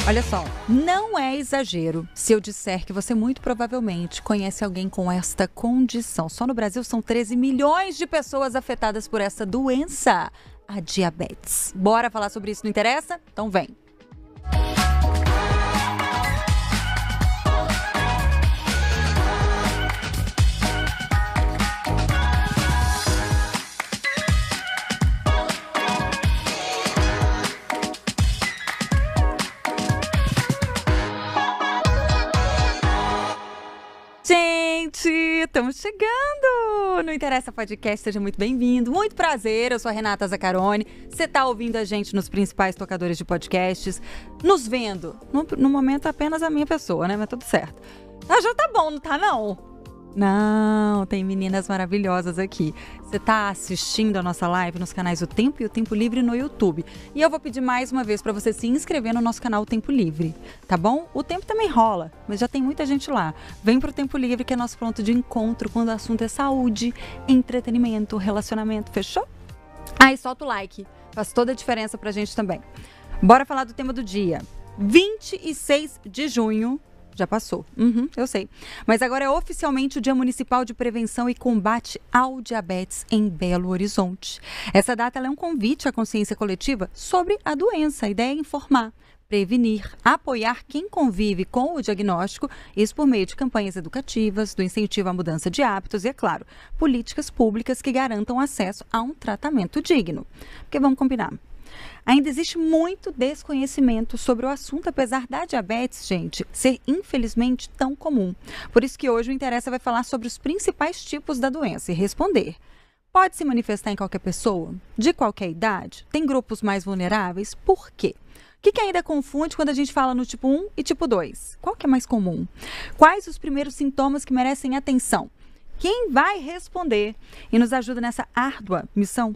Olha só, não é exagero se eu disser que você muito provavelmente conhece alguém com esta condição. Só no Brasil são 13 milhões de pessoas afetadas por essa doença, a diabetes. Bora falar sobre isso, não interessa? Então vem. Gente, estamos chegando! Não Interessa Podcast, seja muito bem-vindo. Muito prazer, eu sou a Renata Zaccaroni. Você está ouvindo a gente nos principais tocadores de podcasts, nos vendo. No momento, apenas a minha pessoa, né? Mas tudo certo. Ah, já tá bom, não tá não? Não, tem meninas maravilhosas aqui. Você tá assistindo a nossa live nos canais O Tempo e O Tempo Livre no YouTube. E eu vou pedir mais uma vez para você se inscrever no nosso canal O Tempo Livre, tá bom? O Tempo também rola, mas já tem muita gente lá. Vem pro Tempo Livre, que é nosso ponto de encontro quando o assunto é saúde, entretenimento, relacionamento, fechou? Aí solta o like, faz toda a diferença pra gente também. Bora falar do tema do dia. 26 de junho. Já passou. Eu sei. Mas agora é oficialmente o Dia Municipal de Prevenção e Combate ao Diabetes em Belo Horizonte. Essa data ela é um convite à consciência coletiva sobre a doença. A ideia é informar, prevenir, apoiar quem convive com o diagnóstico, isso por meio de campanhas educativas, do incentivo à mudança de hábitos e, é claro, políticas públicas que garantam acesso a um tratamento digno. Porque vamos combinar. Ainda existe muito desconhecimento sobre o assunto, apesar da diabetes, gente, ser infelizmente tão comum. Por isso que hoje o Interessa vai falar sobre os principais tipos da doença e responder. Pode se manifestar em qualquer pessoa? De qualquer idade? Tem grupos mais vulneráveis? Por quê? O que ainda confunde quando a gente fala no tipo 1 e tipo 2? Qual que é mais comum? Quais os primeiros sintomas que merecem atenção? Quem vai responder e nos ajuda nessa árdua missão?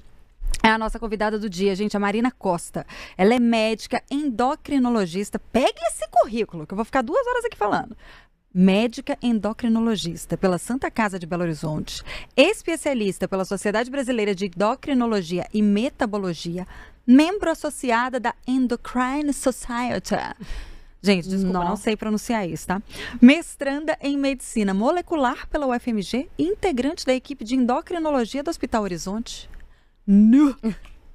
É a nossa convidada do dia, gente, a Marina Costa. Ela é médica endocrinologista. Pegue esse currículo, que eu vou ficar 2 horas aqui falando. Médica endocrinologista pela Santa Casa de Belo Horizonte, especialista pela Sociedade Brasileira de Endocrinologia e Metabologia, membro associada da Endocrine Society. Gente, desculpa, não sei pronunciar isso, tá? Mestranda em Medicina Molecular pela UFMG e integrante da equipe de endocrinologia do Hospital Horizonte.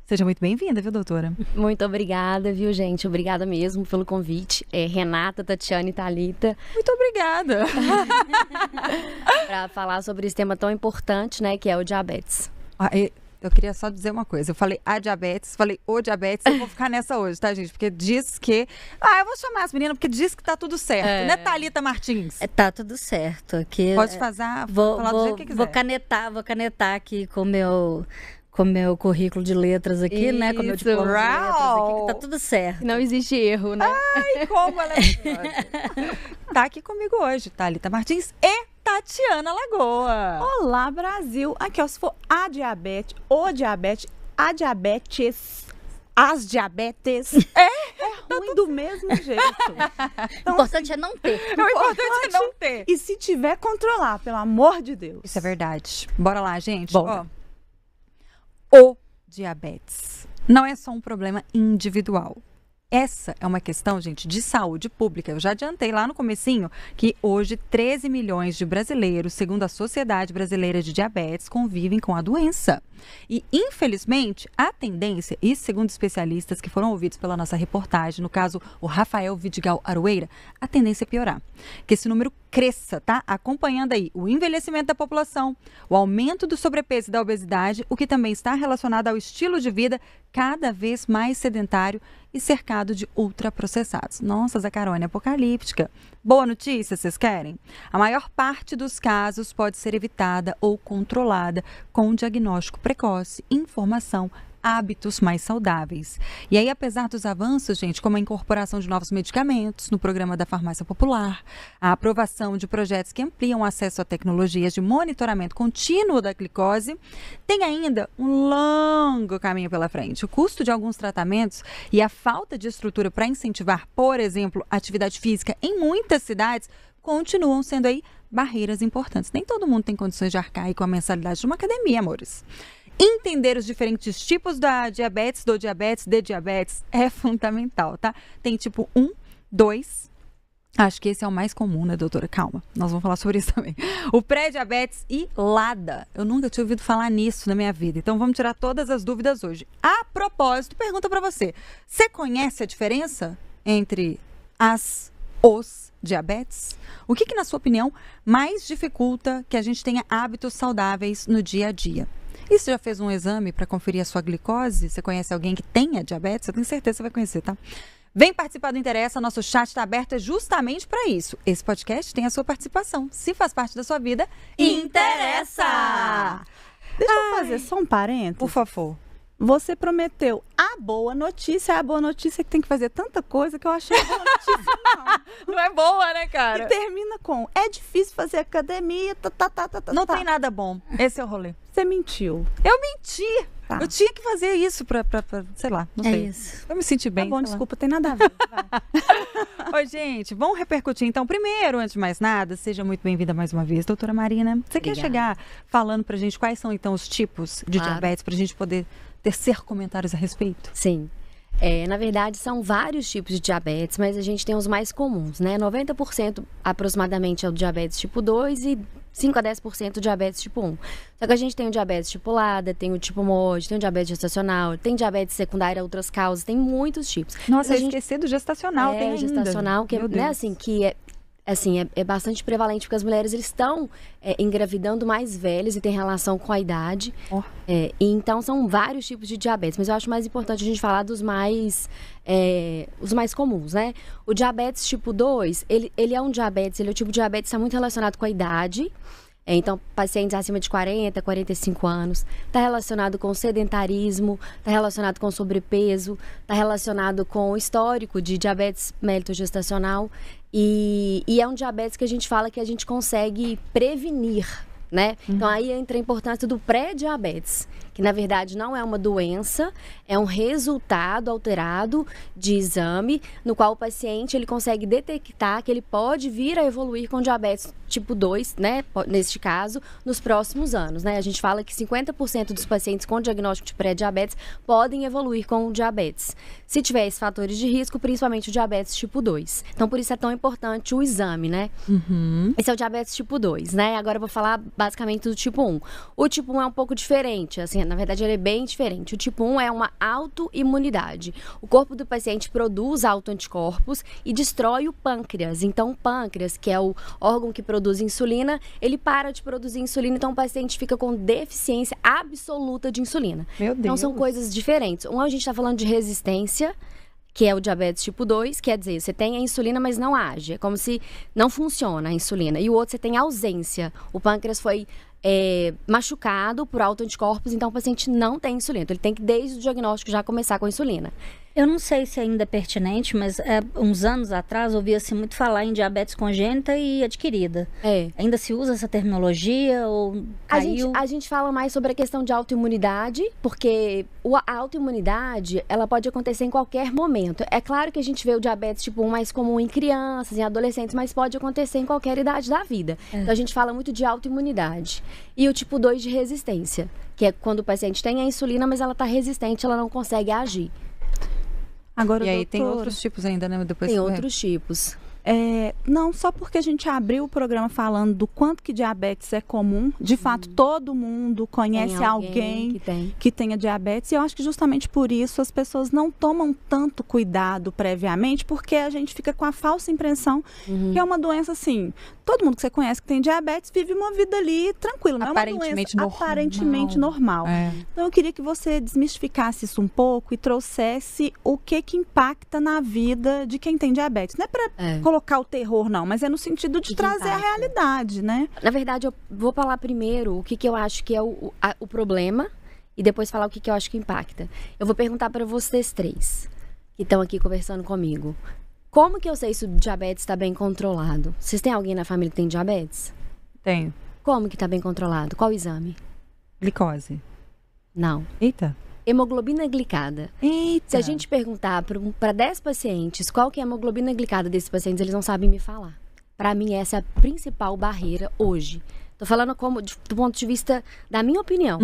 Seja muito bem-vinda, viu, doutora? Muito obrigada, viu, gente? Obrigada mesmo pelo convite. Renata, Tatiana e Thalita. Muito obrigada. Para falar sobre esse tema tão importante, né, que é o diabetes. Eu queria só dizer uma coisa. Eu falei a diabetes, falei o diabetes. Eu vou ficar nessa hoje, tá, gente? Porque diz que... eu vou chamar as meninas porque diz que tá tudo certo. Né, Thalita Martins? Tá tudo certo. Aqui, pode falar do jeito que quiser. Vou canetar aqui com o meu currículo de letras aqui, né? Com o meu diploma de letras aqui, que tá tudo certo. Não existe erro, né? Ai, como ela é... Tá aqui comigo hoje, Thalita Martins e Tatiana Lagoa. Olá, Brasil. Aqui, ó, se for a diabetes, o diabetes, a diabetes, as diabetes, é ruim do mesmo jeito. Então, o importante é não ter. O importante é não ter. E se tiver, controlar, pelo amor de Deus. Isso é verdade. Bora lá, gente. Bora. O diabetes não é só um problema individual. Essa é uma questão, gente, de saúde pública. Eu já adiantei lá no comecinho que hoje 13 milhões de brasileiros, segundo a Sociedade Brasileira de Diabetes, convivem com a doença. E, infelizmente, a tendência, e segundo especialistas que foram ouvidos pela nossa reportagem, no caso o Rafael Vidigal Aroeira, a tendência é piorar. Que esse número cresça, tá? Acompanhando aí o envelhecimento da população, o aumento do sobrepeso e da obesidade, o que também está relacionado ao estilo de vida cada vez mais sedentário e cercado de ultraprocessados. Nossa, Zaccaroni, apocalíptica. Boa notícia, vocês querem? A maior parte dos casos pode ser evitada ou controlada com um diagnóstico precoce, informação, hábitos mais saudáveis. E aí, apesar dos avanços, gente, como a incorporação de novos medicamentos no programa da farmácia popular, a aprovação de projetos que ampliam o acesso a tecnologias de monitoramento contínuo da glicose, tem ainda um longo caminho pela frente. O custo de alguns tratamentos e a falta de estrutura para incentivar, por exemplo, a atividade física em muitas cidades continuam sendo aí barreiras importantes. Nem todo mundo tem condições de arcar aí com a mensalidade de uma academia, amores. Entender os diferentes tipos da diabetes, do diabetes, de diabetes é fundamental, tá? Tem tipo 1, 2. Acho que esse é o mais comum, né, doutora? Calma, nós vamos falar sobre isso também. O pré-diabetes e LADA. Eu nunca tinha ouvido falar nisso na minha vida. Então vamos tirar todas as dúvidas hoje. A propósito, pergunta pra você. Você conhece a diferença entre os diabetes? O que, na sua opinião, mais dificulta que a gente tenha hábitos saudáveis no dia a dia? E você já fez um exame para conferir a sua glicose? Você conhece alguém que tenha diabetes? Eu tenho certeza que você vai conhecer, tá? Vem participar do Interessa, nosso chat está aberto justamente para isso. Esse podcast tem a sua participação. Se faz parte da sua vida, interessa! Deixa eu fazer só um parênteses. Por favor. Você prometeu a boa notícia que tem que fazer tanta coisa que eu achei boa notícia não. Não é boa, né, cara? E termina com, é difícil fazer academia, Não tem nada bom. Esse é o rolê. Você mentiu. Eu menti. Tá. Eu tinha que fazer isso pra sei lá, não sei. Isso. Eu me senti bem. Tá bom, sei lá. desculpa, tem nada a ver. Vai. Oi, gente, vamos repercutir então. Primeiro, antes de mais nada, seja muito bem-vinda mais uma vez, doutora Marina. Você quer chegar falando pra gente quais são então os tipos de diabetes, pra gente poder tecer comentários a respeito? Sim. Na verdade, são vários tipos de diabetes, mas a gente tem os mais comuns, né? 90% aproximadamente é o diabetes tipo 2 e 5 a 10% o diabetes tipo 1. Só que a gente tem o diabetes tipo LADA, tem o tipo MOD, tem o diabetes gestacional, tem diabetes secundário a outras causas, tem muitos tipos. Nossa, a eu esqueci do gestacional, tem ainda. Gestacional, que Meu é, né, Deus. assim, que é bastante prevalente, porque as mulheres eles estão engravidando mais velhas e tem relação com a idade. Oh. E então, são vários tipos de diabetes. Mas eu acho mais importante a gente falar dos os mais comuns, né? O diabetes tipo 2, ele é um diabetes, ele é o tipo de diabetes que está muito relacionado com a idade. Então, pacientes acima de 40, 45 anos, está relacionado com sedentarismo, está relacionado com sobrepeso, está relacionado com o histórico de diabetes mellitus-gestacional e é um diabetes que a gente fala que a gente consegue prevenir, né? Então, aí entra a importância do pré-diabetes, que na verdade não é uma doença, é um resultado alterado de exame, no qual o paciente ele consegue detectar que ele pode vir a evoluir com diabetes tipo 2, né, neste caso, nos próximos anos, né? A gente fala que 50% dos pacientes com diagnóstico de pré-diabetes podem evoluir com diabetes. Se tiver esses fatores de risco, principalmente o diabetes tipo 2. Então, por isso é tão importante o exame, né? Esse é o diabetes tipo 2, né? Agora eu vou falar basicamente do tipo 1. O tipo 1 é um pouco diferente, assim, na verdade ele é bem diferente. O tipo 1 é uma autoimunidade. O corpo do paciente produz autoanticorpos e destrói o pâncreas. Então, o pâncreas, que é o órgão que produz insulina, ele para de produzir insulina, então o paciente fica com deficiência absoluta de insulina. Meu Deus. Então, são coisas diferentes. Um, a gente está falando de resistência, que é o diabetes tipo 2, quer dizer, você tem a insulina, mas não age. É como se não funciona a insulina. E o outro, você tem ausência. O pâncreas foi machucado por autoanticorpos, então o paciente não tem insulina. Então, ele tem que, desde o diagnóstico, já começar com a insulina. Eu não sei se ainda é pertinente, mas uns anos atrás ouvia-se muito falar em diabetes congênita e adquirida. Ainda se usa essa terminologia ou caiu? A gente fala mais sobre a questão de autoimunidade, porque a autoimunidade, ela pode acontecer em qualquer momento. É claro que a gente vê o diabetes tipo 1 mais comum em crianças, em adolescentes, mas pode acontecer em qualquer idade da vida. Então, a gente fala muito de autoimunidade. E o tipo 2 de resistência, que é quando o paciente tem a insulina, mas ela está resistente, ela não consegue agir. Agora, E aí doutora, tem outros tipos ainda, né? Depois Tem outros tipos. Não, só porque a gente abriu o programa falando do quanto que diabetes é comum. De fato, todo mundo conhece Tem alguém que tem. tenha diabetes. E eu acho que justamente por isso as pessoas não tomam tanto cuidado previamente, porque a gente fica com a falsa impressão que é uma doença assim. Todo mundo que você conhece que tem diabetes vive uma vida ali tranquila. Não é uma doença aparentemente normal. Então eu queria que você desmistificasse isso um pouco e trouxesse o que impacta na vida de quem tem diabetes. Não é para colocar o terror, não, mas é no sentido de trazer a realidade, né? Na verdade, eu vou falar primeiro o que eu acho que é o problema e depois falar o que eu acho que impacta. Eu vou perguntar para vocês três que estão aqui conversando comigo. Como que eu sei se o diabetes está bem controlado? Vocês têm alguém na família que tem diabetes? Tenho. Como que está bem controlado? Qual exame? Glicose. Não. Eita. Hemoglobina glicada. Eita. Se a gente perguntar para 10 pacientes qual que é a hemoglobina glicada desses pacientes, eles não sabem me falar. Para mim, essa é a principal barreira hoje. Tô falando do ponto de vista da minha opinião.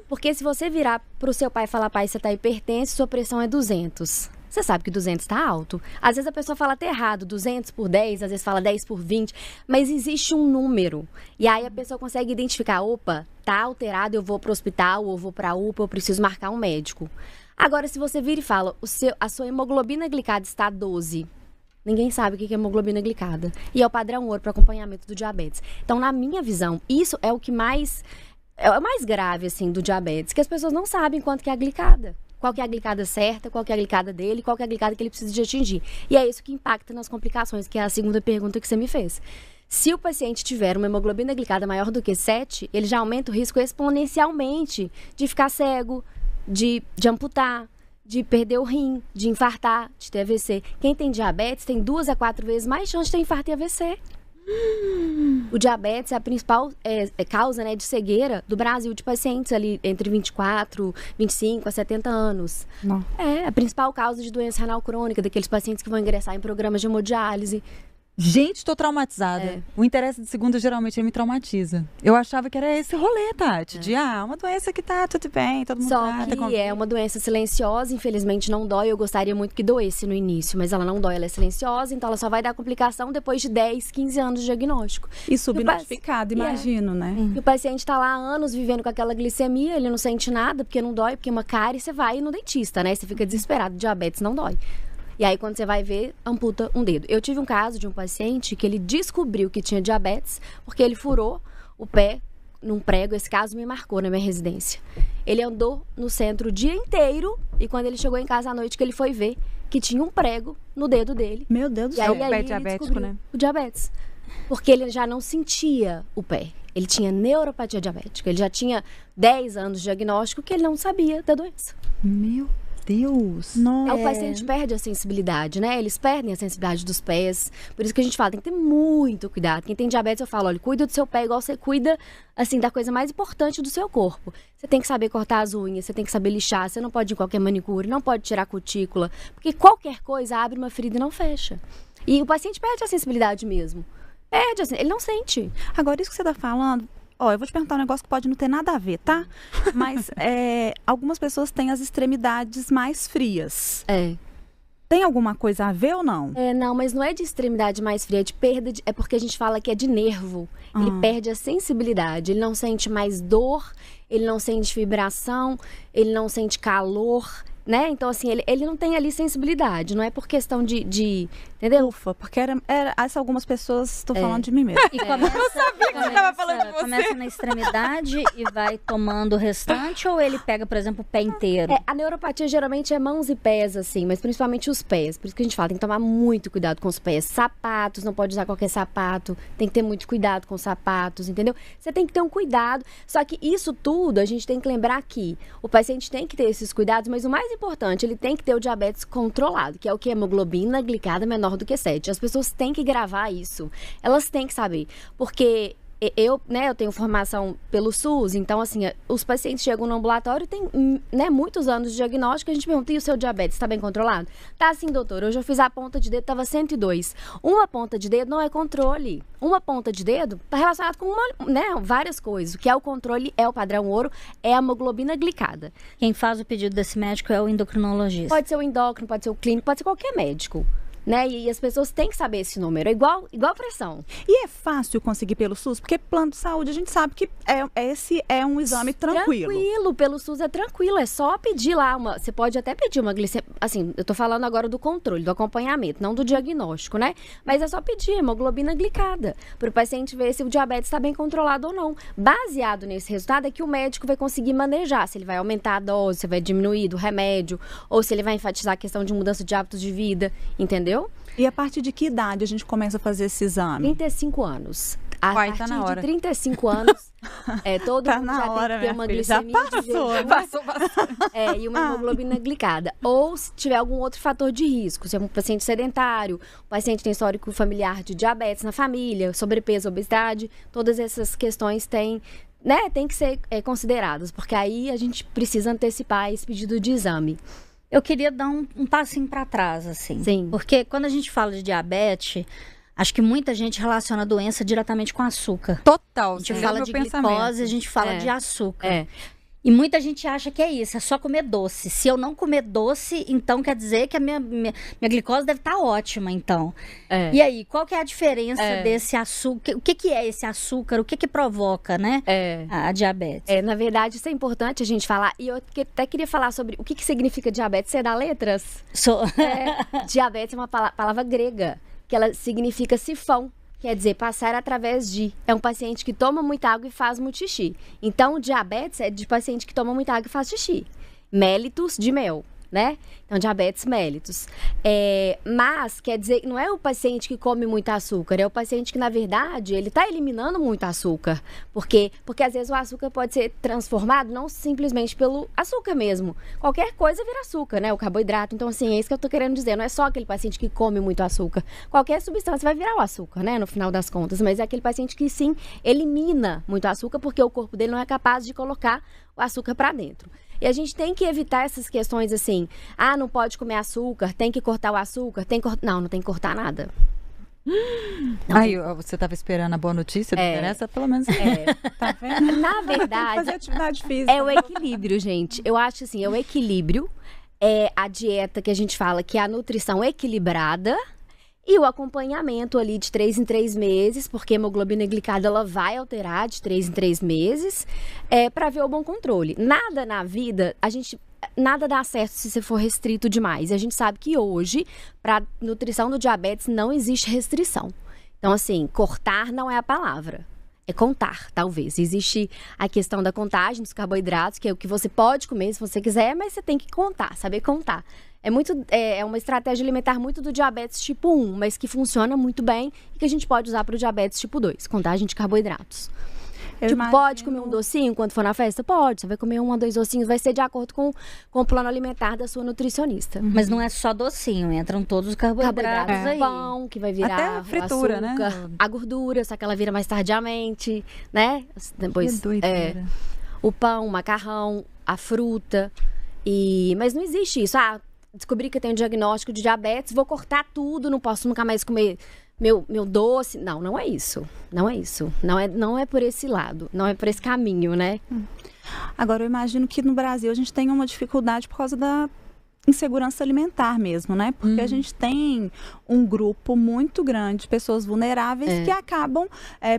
Porque se você virar pro seu pai e falar, pai, você tá hipertenso, sua pressão é 200. você sabe que 200 está alto. Às vezes a pessoa fala até errado, 200 por 10, às vezes fala 10 por 20, mas existe um número. E aí a pessoa consegue identificar, opa, tá alterado, eu vou para o hospital, ou vou para a UPA, eu preciso marcar um médico. Agora, se você vira e fala, a sua hemoglobina glicada está 12, ninguém sabe o que é hemoglobina glicada. E é o padrão ouro para acompanhamento do diabetes. Então, na minha visão, isso é o que mais... É o mais grave, assim, do diabetes, que as pessoas não sabem quanto que é a glicada. Qual que é a glicada certa, qual que é a glicada dele, qual que é a glicada que ele precisa de atingir. E é isso que impacta nas complicações, que é a segunda pergunta que você me fez. Se o paciente tiver uma hemoglobina glicada maior do que 7, ele já aumenta o risco exponencialmente de ficar cego, de amputar, de perder o rim, de infartar, de ter AVC. Quem tem diabetes tem 2 a 4 vezes mais chance de ter infarto e AVC. O diabetes é a principal causa, né, de cegueira do Brasil, de pacientes ali entre 24, 25 a 70 anos. Não. É a principal causa de doença renal crônica, daqueles pacientes que vão ingressar em programas de hemodiálise. Gente, tô traumatizada. O interesse de segunda geralmente me traumatiza. Eu achava que era esse rolê, Tati. De, uma doença que tá tudo bem, todo mundo trata. Só que é uma doença silenciosa, infelizmente não dói. Eu gostaria muito que doesse no início, mas ela não dói, ela é silenciosa, então ela só vai dar complicação depois de 10, 15 anos de diagnóstico. E subnotificado, imagino, né? E o paciente tá lá há anos vivendo com aquela glicemia, ele não sente nada, porque não dói, porque é uma cárie, você vai no dentista, né? Você fica desesperado, diabetes não dói. E aí, quando você vai ver, amputa um dedo. Eu tive um caso de um paciente que ele descobriu que tinha diabetes porque ele furou o pé num prego. Esse caso me marcou na minha residência. Ele andou no centro o dia inteiro e quando ele chegou em casa à noite que ele foi ver que tinha um prego no dedo dele. Meu Deus do céu. É o pé diabético, né? O diabetes. Porque ele já não sentia o pé. Ele tinha neuropatia diabética. Ele já tinha 10 anos de diagnóstico que ele não sabia da doença. Meu Deus! Nossa. O paciente perde a sensibilidade, né? Eles perdem a sensibilidade dos pés. Por isso que a gente fala, tem que ter muito cuidado. Quem tem diabetes, eu falo, olha, cuida do seu pé igual você cuida, assim, da coisa mais importante do seu corpo. Você tem que saber cortar as unhas, você tem que saber lixar, você não pode ir em qualquer manicure, não pode tirar a cutícula, porque qualquer coisa abre uma ferida e não fecha. E o paciente perde a sensibilidade mesmo. Perde, assim, ele não sente. Agora, isso que você tá falando... eu vou te perguntar um negócio que pode não ter nada a ver, tá? Mas algumas pessoas têm as extremidades mais frias. Tem alguma coisa a ver ou não? Não, mas não é de extremidade mais fria, é de perda, é porque a gente fala que é de nervo. Ele perde a sensibilidade, ele não sente mais dor, ele não sente vibração, ele não sente calor, né? Então, assim, ele não tem ali sensibilidade, não é por questão de entendeu? Ufa, porque algumas pessoas, estou falando de mim mesmo. E começa, eu sabia que você estava falando de você. Começa na extremidade e vai tomando o restante, ou ele pega, por exemplo, o pé inteiro? A neuropatia geralmente é mãos e pés, assim, mas principalmente os pés. Por isso que a gente fala, tem que tomar muito cuidado com os pés. Sapatos, não pode usar qualquer sapato, tem que ter muito cuidado com os sapatos, entendeu? Você tem que ter um cuidado, só que isso tudo a gente tem que lembrar que o paciente tem que ter esses cuidados, mas o mais importante, ele tem que ter o diabetes controlado, que é o que? Hemoglobina glicada menor do que 7. As pessoas têm que gravar isso. Elas têm que saber. Porque eu tenho formação pelo SUS, então, assim, os pacientes chegam no ambulatório e tem, muitos anos de diagnóstico, a gente pergunta, e o seu diabetes está bem controlado? Tá assim, doutor, hoje eu fiz a ponta de dedo, estava 102. Uma ponta de dedo não é controle. Uma ponta de dedo está relacionada com várias coisas. O que é o controle é o padrão ouro, é a hemoglobina glicada. Quem faz o pedido desse médico é o endocrinologista. Pode ser o endócrino, pode ser o clínico, pode ser qualquer médico. Né? E as pessoas têm que saber esse número, é igual pressão. E é fácil conseguir pelo SUS? Porque plano de saúde, a gente sabe que esse é um exame tranquilo. Tranquilo, pelo SUS é tranquilo, é só pedir lá você pode até pedir uma glicemia, assim, eu tô falando agora do controle, do acompanhamento, não do diagnóstico, né? Mas é só pedir hemoglobina glicada, para o paciente ver se o diabetes está bem controlado ou não. Baseado nesse resultado é que o médico vai conseguir manejar, se ele vai aumentar a dose, se vai diminuir do remédio, ou se ele vai enfatizar a questão de mudança de hábitos de vida, entendeu? E a partir de que idade a gente começa a fazer esse exame? 35 anos. A partir tá na hora. de 35 anos, todo tá mundo na já hora, tem que ter uma glicemia Passou. E uma hemoglobina glicada. Ou se tiver algum outro fator de risco, se é um paciente sedentário, o paciente tem histórico familiar de diabetes na família, sobrepeso, obesidade, todas essas questões têm que ser consideradas, porque aí a gente precisa antecipar esse pedido de exame. Eu queria dar um passinho para trás, assim. Sim. Porque quando a gente fala de diabetes, acho que muita gente relaciona a doença diretamente com açúcar. Total. A gente fala de glicose, a gente fala de açúcar. E muita gente acha que é isso, é só comer doce. Se eu não comer doce, então quer dizer que a minha glicose deve estar ótima, então. E aí, qual que é a diferença desse açúcar? O que é esse açúcar? O que provoca, né, a diabetes? Na verdade, isso é importante a gente falar. E eu até queria falar sobre o que significa diabetes. Você é da letras? Diabetes é uma palavra grega, que ela significa sifão. Quer dizer, passar através de. É um paciente que toma muita água e faz muito xixi. Então, diabetes é de paciente que toma muita água e faz xixi. Mellitus, de mel, né? Então, diabetes mellitus. Mas, quer dizer, não é o paciente que come muito açúcar, é o paciente que, na verdade, ele está eliminando muito açúcar. Porque às vezes o açúcar pode ser transformado não simplesmente pelo açúcar mesmo. Qualquer coisa vira açúcar, né? O carboidrato. Então, assim, é isso que eu tô querendo dizer. Não é só aquele paciente que come muito açúcar. Qualquer substância vai virar o açúcar, né? No final das contas. Mas é aquele paciente que, sim, elimina muito açúcar porque o corpo dele não é capaz de colocar o açúcar para dentro. E a gente tem que evitar essas questões assim, não pode comer açúcar, tem que cortar o açúcar, não tem que cortar nada. Você estava esperando a boa notícia? Essa pelo menos. Tá vendo? Na verdade, fazer atividade física. É o equilíbrio, gente. Eu acho assim, é o equilíbrio, é a dieta que a gente fala que é a nutrição equilibrada. E o acompanhamento ali de 3 em 3 meses, porque a hemoglobina glicada ela vai alterar de 3 em 3 meses, para ver o bom controle. Nada na vida, nada dá certo se você for restrito demais. E a gente sabe que hoje, para nutrição do diabetes, não existe restrição. Então, assim, cortar não é a palavra. É contar, talvez. Existe a questão da contagem dos carboidratos, que é o que você pode comer se você quiser, mas você tem que contar, saber contar. É uma estratégia alimentar muito do diabetes tipo 1, mas que funciona muito bem e que a gente pode usar para o diabetes tipo 2, contagem de carboidratos. Pode comer um docinho quando for na festa? Pode. Você vai comer 1 ou 2 docinhos, vai ser de acordo com o plano alimentar da sua nutricionista. Mas não é só docinho, entram todos os carboidratos aí. Pão, que vai virar até a fritura, o açúcar, né? A gordura, só que ela vira mais tardiamente, né? Depois, o pão, o macarrão, a fruta. Mas não existe isso. Descobri que eu tenho diagnóstico de diabetes, vou cortar tudo, não posso nunca mais comer meu doce. Não é isso. Não é isso. Não é por esse lado. Não é por esse caminho, né? Agora, eu imagino que no Brasil a gente tem uma dificuldade por causa da insegurança alimentar mesmo, né? Porque a gente tem um grupo muito grande de pessoas vulneráveis que acabam,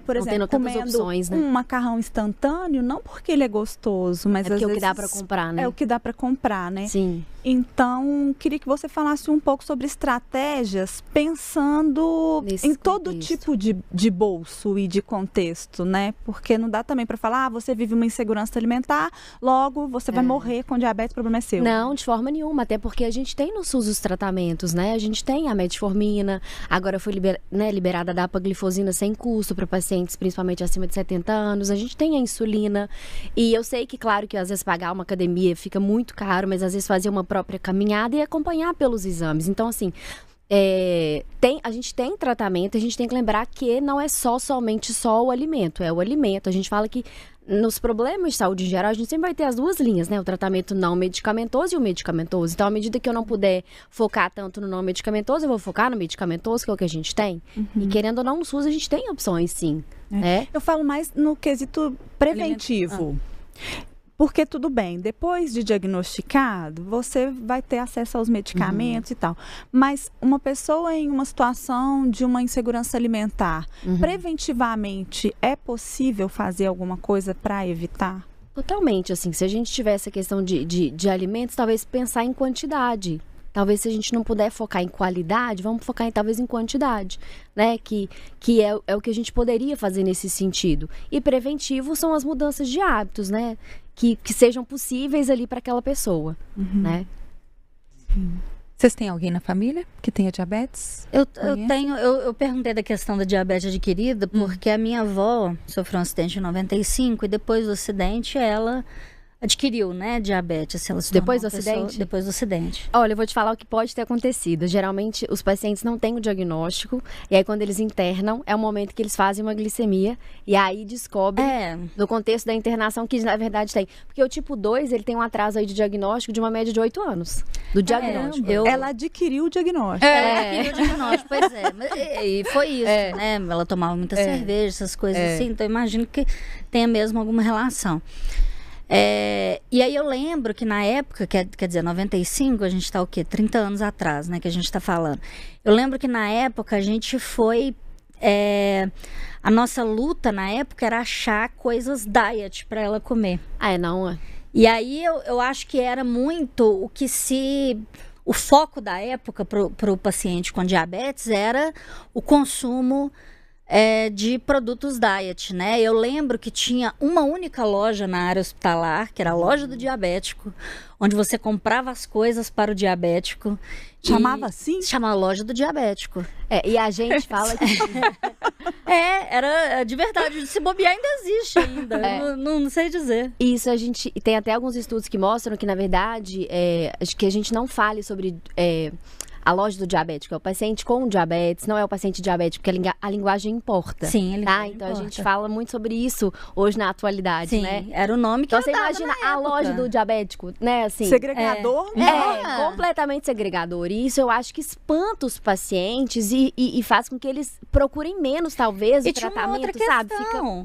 por exemplo, comendo opções, né? Um macarrão instantâneo, não porque ele é gostoso, mas às vezes... É o que dá para comprar, né? É o que dá para comprar, né? Sim. Então, queria que você falasse um pouco sobre estratégias pensando em todo tipo de bolso e de contexto, né? Porque não dá também para falar, você vive uma insegurança alimentar, logo você vai morrer com diabetes, o problema é seu. Não, de forma nenhuma, até porque a gente tem no SUS os tratamentos, né? A gente tem a metformina, agora foi liberada a dapaglifosina sem custo para pacientes, principalmente acima de 70 anos, a gente tem a insulina, e eu sei que, claro, que às vezes pagar uma academia fica muito caro, mas às vezes fazer uma própria caminhada e acompanhar pelos exames. Então, assim, a gente tem tratamento, a gente tem que lembrar que não é somente o alimento, é o alimento. A gente fala que nos problemas de saúde em geral, a gente sempre vai ter as duas linhas, né? O tratamento não medicamentoso e o medicamentoso. Então, à medida que eu não puder focar tanto no não medicamentoso, eu vou focar no medicamentoso, que é o que a gente tem. E querendo ou não, no SUS a gente tem opções, sim. Eu falo mais no quesito preventivo. Porque tudo bem, depois de diagnosticado, você vai ter acesso aos medicamentos e tal. Mas uma pessoa em uma situação de uma insegurança alimentar, preventivamente, é possível fazer alguma coisa para evitar? Totalmente, assim, se a gente tivesse a questão de alimentos, talvez pensar em quantidade. Talvez se a gente não puder focar em qualidade, vamos focar talvez em quantidade, né? Que é o que a gente poderia fazer nesse sentido. E preventivo são as mudanças de hábitos, né? Que sejam possíveis ali para aquela pessoa, né? Sim. Vocês têm alguém na família que tenha diabetes? Eu perguntei da questão da diabetes adquirida porque a minha avó sofreu um acidente em 95 e depois do acidente ela adquiriu, né, diabetes. Depois do acidente? Depois do acidente. Olha, eu vou te falar o que pode ter acontecido. Geralmente, os pacientes não têm o diagnóstico, e aí quando eles internam, é o momento que eles fazem uma glicemia, e aí descobrem, no contexto da internação, que na verdade tem. Porque o tipo 2, ele tem um atraso aí de diagnóstico de uma média de 8 anos. Do diagnóstico. Ela adquiriu o diagnóstico. Ela adquiriu o diagnóstico, pois é. E foi isso, né? Ela tomava muita cerveja, essas coisas assim, então eu imagino que tenha mesmo alguma relação. E aí eu lembro que na época, quer dizer, 95, a gente tá o quê? 30 anos atrás, né, que a gente tá falando. Eu lembro que na época a gente foi... a nossa luta na época era achar coisas diet para ela comer. Não. E aí eu acho que era muito o foco da época para o paciente com diabetes era o consumo de produtos diet, né? Eu lembro que tinha uma única loja na área hospitalar, que era a loja do diabético, onde você comprava as coisas para o diabético. Chamava assim? Chamava loja do diabético. E a gente fala que... era de verdade. Se bobear, ainda existe ainda. Não sei dizer. Isso, a gente... Tem até alguns estudos que mostram que, na verdade, acho que a gente não fale sobre... a loja do diabético é o paciente com diabetes, não é o paciente diabético, porque a linguagem importa. Sim, a linguagem então importa. A gente fala muito sobre isso hoje na atualidade, Sim, né? Era o nome que então, você imagina a loja do diabético, né? Assim, segregador? Completamente segregador. E isso eu acho que espanta os pacientes e faz com que eles procurem menos, talvez, o tratamento, sabe?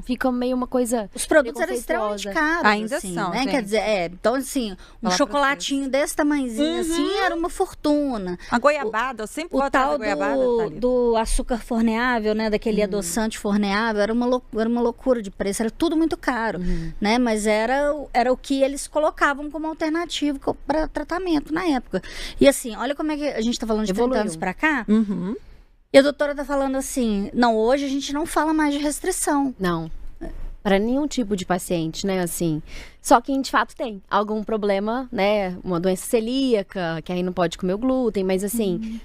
Fica meio uma coisa. Os produtos eram extremamente caros. Ainda assim, são, né? gente. Quer dizer, então assim, um chocolatinho desse tamanhozinho assim era uma fortuna. A goiabada, eu sempre o boto tal a goiabada, do açúcar forneável, né? Daquele adoçante forneável, era uma loucura de preço, era tudo muito caro, né? Mas era o que eles colocavam como alternativo para tratamento na época. E assim, olha como é que a gente tá falando de 30 anos para cá. E a doutora tá falando assim, não, hoje a gente não fala mais de restrição. Não. Para nenhum tipo de paciente, né, assim. Só que, de fato, tem algum problema, né, uma doença celíaca, que aí não pode comer o glúten, mas, assim,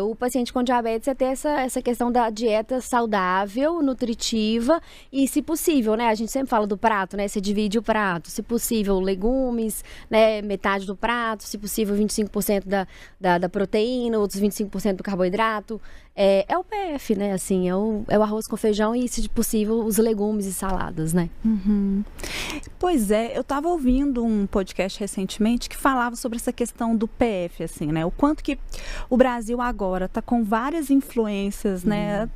o paciente com diabetes é ter essa questão da dieta saudável, nutritiva e, se possível, né, a gente sempre fala do prato, né, você divide o prato, se possível, legumes, né, metade do prato, se possível, 25% da proteína, outros 25% do carboidrato. É o PF, né, assim, é o arroz com feijão e, se possível, os legumes e saladas, né. Pois é, eu estava ouvindo um podcast recentemente que falava sobre essa questão do PF, assim, né? O quanto que o Brasil agora está com várias influências, né?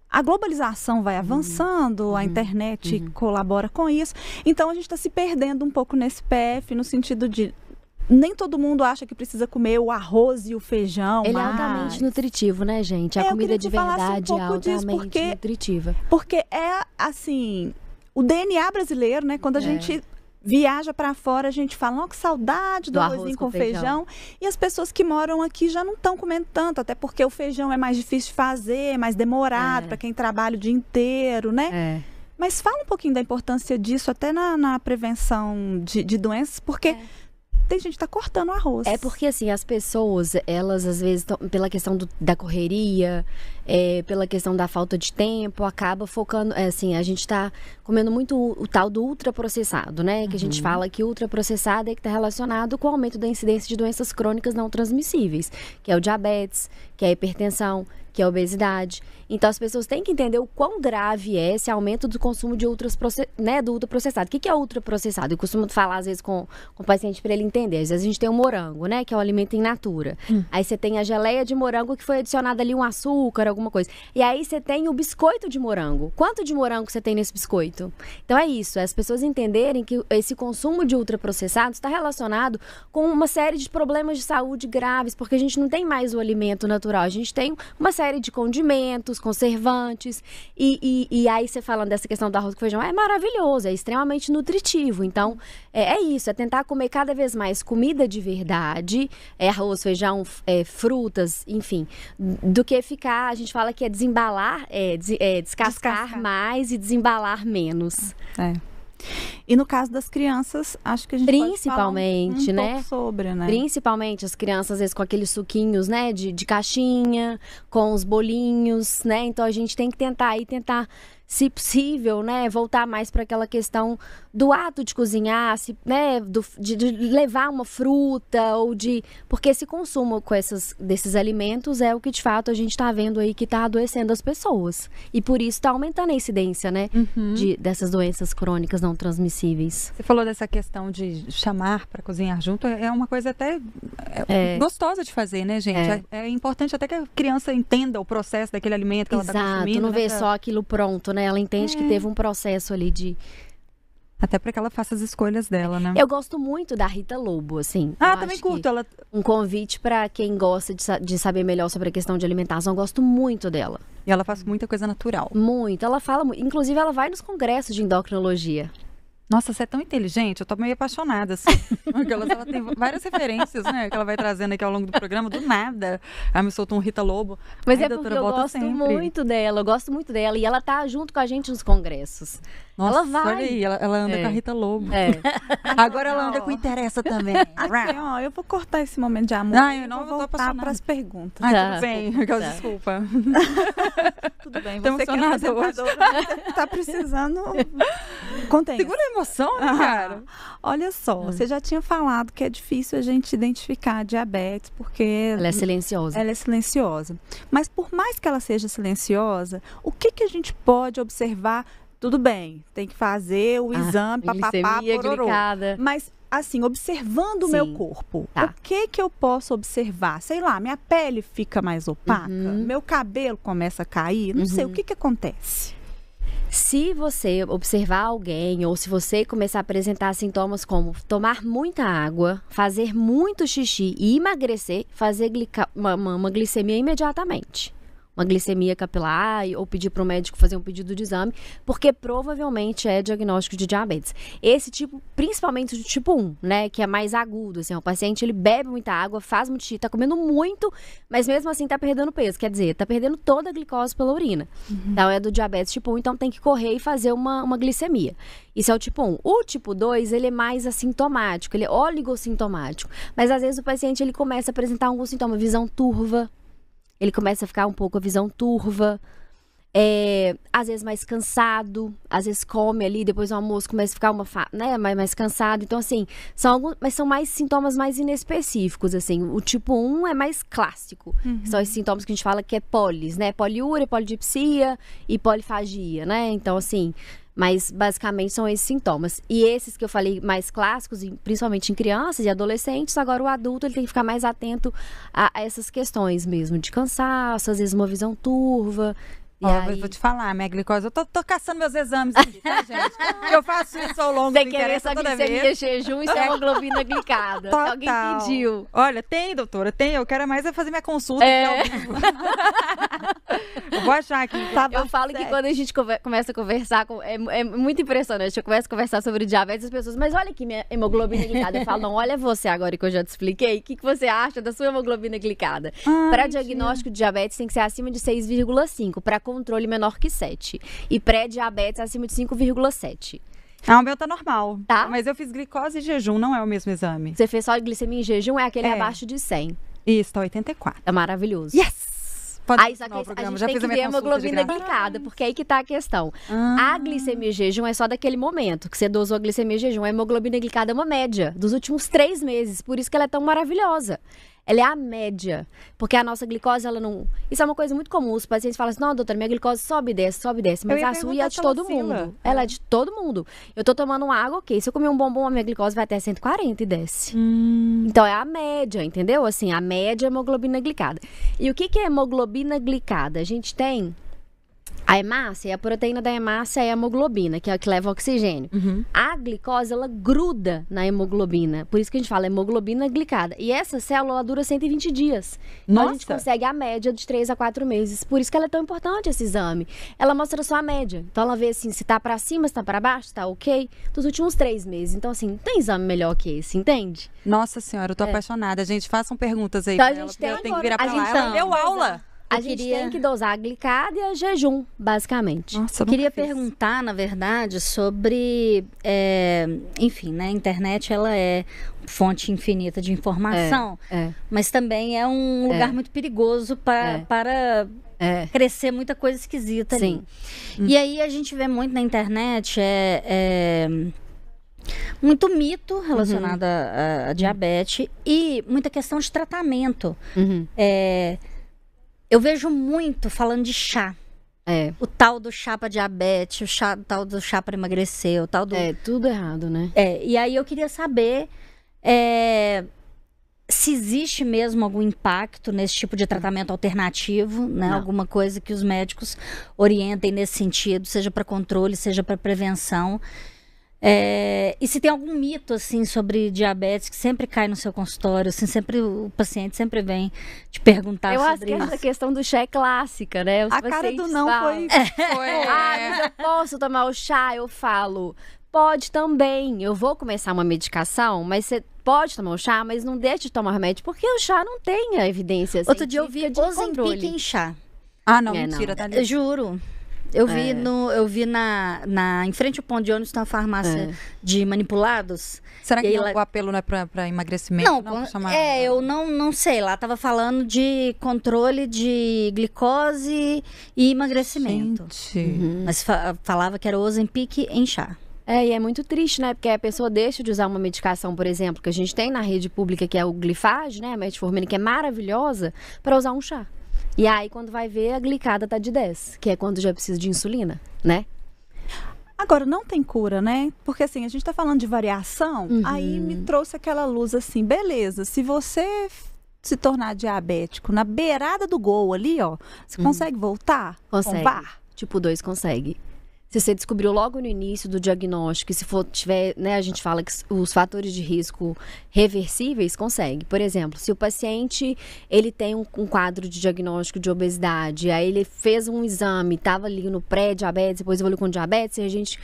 A globalização vai avançando, a internet colabora com isso. Então, a gente está se perdendo um pouco nesse PF, no sentido de... Nem todo mundo acha que precisa comer o arroz e o feijão. Ele é altamente nutritivo, né, gente? A comida de verdade é altamente nutritiva. Porque assim... O DNA brasileiro, né? Quando a gente viaja para fora, a gente fala, que saudade do arrozinho com feijão. E as pessoas que moram aqui já não estão comendo tanto, até porque o feijão é mais difícil de fazer, é mais demorado para quem trabalha o dia inteiro, né? Mas fala um pouquinho da importância disso até na prevenção de doenças, porque... Tem gente que tá cortando o arroz. É porque, assim, as pessoas, elas às vezes, pela questão da correria, pela questão da falta de tempo, acaba focando, assim, a gente tá comendo muito o tal do ultraprocessado, né? Que a gente fala que ultraprocessado é que tá relacionado com o aumento da incidência de doenças crônicas não transmissíveis, que é o diabetes, que é a hipertensão, que é a obesidade. Então, as pessoas têm que entender o quão grave é esse aumento do consumo de do ultraprocessado. O que é ultraprocessado? Eu costumo falar, às vezes, com o paciente para ele entender. Às vezes, a gente tem o morango, né? Que é um alimento in natura. Aí, você tem a geleia de morango que foi adicionada ali um açúcar, alguma coisa. E aí, você tem o biscoito de morango. Quanto de morango você tem nesse biscoito? Então, é isso. É as pessoas entenderem que esse consumo de ultraprocessado está relacionado com uma série de problemas de saúde graves, porque a gente não tem mais o alimento natural. A gente tem uma série de condimentos, conservantes, e aí você falando dessa questão do arroz com feijão, é maravilhoso, é extremamente nutritivo. Então, é isso, é tentar comer cada vez mais comida de verdade, arroz, feijão, frutas, enfim, do que ficar, a gente fala que é desembalar, descascar mais e desembalar menos. E no caso das crianças, acho que a gente principalmente, pode falar né? pouco sobre, né? Principalmente as crianças, às vezes, com aqueles suquinhos, né? De caixinha, com os bolinhos, né? Então, a gente tem que tentar, se possível, né? Voltar mais para aquela questão do ato de cozinhar, né? De levar uma fruta ou de... Porque esse consumo desses alimentos é o que, de fato, a gente está vendo aí que está adoecendo as pessoas. E por isso está aumentando a incidência, né? Dessas doenças crônicas não transmissíveis. Você falou dessa questão de chamar para cozinhar junto. É uma coisa até gostosa de fazer, né, gente? É importante até que a criança entenda o processo daquele alimento que ela está consumindo. Exato, não vê só aquilo pronto, né? Ela entende que teve um processo ali de Até para que ela faça as escolhas dela, né? Eu gosto muito da Rita Lobo, assim. Também curto ela. Um convite para quem gosta de saber melhor sobre a questão de alimentação. Eu gosto muito dela. E ela faz muita coisa natural. Muito. Ela fala, inclusive ela vai nos congressos de endocrinologia. Nossa, você é tão inteligente, eu tô meio apaixonada, assim. Ela tem várias referências, né, que ela vai trazendo aqui ao longo do programa, do nada. Ela me soltou um Rita Lobo. Mas é porque eu gosto muito dela, E ela tá junto com a gente nos congressos. Nossa, ela vai. Olha aí, ela anda com a Rita Lobo. Agora ela anda com Interessa também. Assim, ó, eu vou cortar esse momento de amor eu não vou voltar para as perguntas. Tudo bem, desculpa. Tudo bem, você que é apresentadora, tá precisando conter. Segura a emoção, né, cara? Olha só, você já tinha falado que é difícil a gente identificar a diabetes, porque ela é silenciosa. Ela é silenciosa. Mas por mais que ela seja silenciosa, o que a gente pode observar? Tudo bem, tem que fazer o exame, papapá, pororô. Glicada. Mas, assim, observando o meu corpo, o que eu posso observar? Sei lá, minha pele fica mais opaca, meu cabelo começa a cair, não sei, o que acontece? Se você observar alguém ou se você começar a apresentar sintomas como tomar muita água, fazer muito xixi e emagrecer, fazer uma glicemia imediatamente. Uma glicemia capilar ou pedir para o médico fazer um pedido de exame, porque provavelmente é diagnóstico de diabetes. Esse tipo, principalmente do tipo 1, né, que é mais agudo, assim, o paciente ele bebe muita água, faz muito xixi, tá comendo muito, mas mesmo assim tá perdendo peso, quer dizer, tá perdendo toda a glicose pela urina. Então é do diabetes tipo 1, então tem que correr e fazer uma glicemia. Isso é o tipo 1. O tipo 2, ele é mais assintomático, ele é oligossintomático, mas às vezes o paciente ele começa a apresentar algum sintoma, visão turva. Ele começa a ficar um pouco a visão turva, às vezes mais cansado, às vezes come ali, depois do almoço começa a ficar mais cansado. Então, assim, mas são mais sintomas mais inespecíficos, assim. O tipo 1 é mais clássico. São esses sintomas que a gente fala que é polis, né? Poliúria, polidipsia e polifagia, né? Então, assim... Mas, basicamente, são esses sintomas. E esses que eu falei mais clássicos, principalmente em crianças e adolescentes, agora o adulto ele tem que ficar mais atento a essas questões mesmo, de cansaço, às vezes uma visão turva. Eu vou te falar, minha glicose, eu tô caçando meus exames aqui, tá, gente? Eu faço isso ao longo do Interessa toda vez. Você quer essa glicemia jejum e sua hemoglobina glicada. Total. Alguém pediu. Olha, tem, doutora, tem. Eu quero mais fazer minha consulta. Eu vou achar aqui. Eu falo que quando a gente começa a conversar, é muito impressionante. Eu começo a conversar sobre diabetes, as pessoas, mas olha aqui minha hemoglobina glicada. Eu falo, não, olha você agora que eu já te expliquei. O que você acha da sua hemoglobina glicada? Para diagnóstico de diabetes tem que ser acima de 6,5. Para controle menor que 7. E pré-diabetes acima de 5,7. O meu tá normal. Tá? Mas eu fiz glicose e jejum, não é o mesmo exame. Você fez só glicemia em jejum, é aquele abaixo de 100. Isso, tá 84. É maravilhoso. Yes! Aí só que a gente tem que ver a hemoglobina glicada, porque aí que tá a questão. A glicemia em jejum é só daquele momento que você dosou a glicemia em jejum. A hemoglobina glicada é uma média dos últimos 3 meses. Por isso que ela é tão maravilhosa. Ela é a média, porque a nossa glicose, ela não... Isso é uma coisa muito comum, os pacientes falam assim, não, doutora, minha glicose sobe e desce, mas a sua é de todo mundo. Ela é de todo mundo. Eu tô tomando uma água, ok, se eu comer um bombom, a minha glicose vai até 140 e desce. Então é a média, entendeu? Assim, a média é hemoglobina glicada. E o que é hemoglobina glicada? A gente tem... A hemácia, a proteína da hemácia é a hemoglobina, que é a que leva oxigênio. A glicose, ela gruda na hemoglobina. Por isso que a gente fala hemoglobina glicada. E essa célula, ela dura 120 dias. Então a gente consegue a média de 3 a 4 meses. Por isso que ela é tão importante, esse exame. Ela mostra só a média. Então ela vê assim, se tá pra cima, se tá pra baixo, se tá ok. Dos últimos 3 meses. Então assim, não tem exame melhor que esse, entende? Nossa senhora, eu tô apaixonada. Gente, façam perguntas aí então, pra ela, eu tenho que virar pra lá. Ela deu aula. A gente tem que dosar a glicada e a jejum, basicamente. Nossa, eu queria perguntar, na verdade, sobre... enfim, né? A internet, ela é fonte infinita de informação. Mas também é um lugar muito perigoso para crescer muita coisa esquisita ali. E aí a gente vê muito na internet... muito mito relacionado a diabetes e muita questão de tratamento. Eu vejo muito falando de chá. O tal do chá para diabetes, o tal do chá para emagrecer, o tal do... tudo errado, né? E aí eu queria saber se existe mesmo algum impacto nesse tipo de tratamento alternativo, né? Alguma coisa que os médicos orientem nesse sentido, seja para controle, seja para prevenção. E se tem algum mito, assim, sobre diabetes que sempre cai no seu consultório, assim, sempre o paciente sempre vem te perguntar sobre isso. Eu acho que essa questão do chá é clássica, né? A cara do não foi... Mas eu posso tomar o chá? Eu falo, pode também. Eu vou começar uma medicação, mas você pode tomar o chá, mas não deixe de tomar remédio, porque o chá não tem a evidência científica. Outro dia eu vi Ozempic em chá. Ah, não, mentira, tá ali. Eu juro. Eu vi, em frente ao ponto de ônibus, tem uma farmácia de manipulados. Será que o apelo não é pra emagrecimento? Eu não sei. Lá tava falando de controle de glicose e emagrecimento. Mas falava que era Ozempic em chá. E é muito triste, né? Porque a pessoa deixa de usar uma medicação, por exemplo, que a gente tem na rede pública, que é o Glifage, né? A metformina, que é maravilhosa, para usar um chá. E aí, quando vai ver, a glicada tá de 10, que é quando já precisa de insulina, né? Agora, não tem cura, né? Porque assim, a gente tá falando de variação, aí me trouxe aquela luz assim, beleza, se você se tornar diabético na beirada do gol ali, ó, você consegue voltar? Consegue. Tipo 2 consegue. Se você descobriu logo no início do diagnóstico, e se for tiver, né, a gente fala que os fatores de risco reversíveis, consegue. Por exemplo, se o paciente, ele tem um quadro de diagnóstico de obesidade, aí ele fez um exame, estava ali no pré-diabetes, depois evoluiu com diabetes, e a gente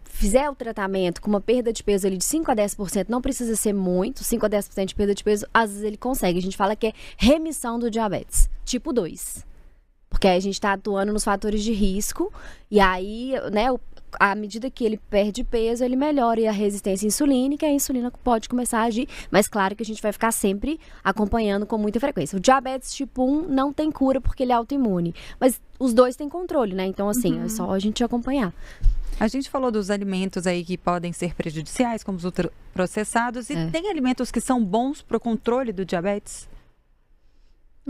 fizer o tratamento com uma perda de peso ali de 5 a 10%, não precisa ser muito, 5 a 10% de perda de peso, às vezes ele consegue. A gente fala que é remissão do diabetes, tipo 2. Porque aí a gente está atuando nos fatores de risco e aí, né, à medida que ele perde peso, ele melhora a resistência insulínica e a insulina pode começar a agir. Mas claro que a gente vai ficar sempre acompanhando com muita frequência. O diabetes tipo 1 não tem cura porque ele é autoimune. Mas os dois têm controle, né? Então, assim, é só a gente acompanhar. A gente falou dos alimentos aí que podem ser prejudiciais, como os ultraprocessados. E tem alimentos que são bons para o controle do diabetes?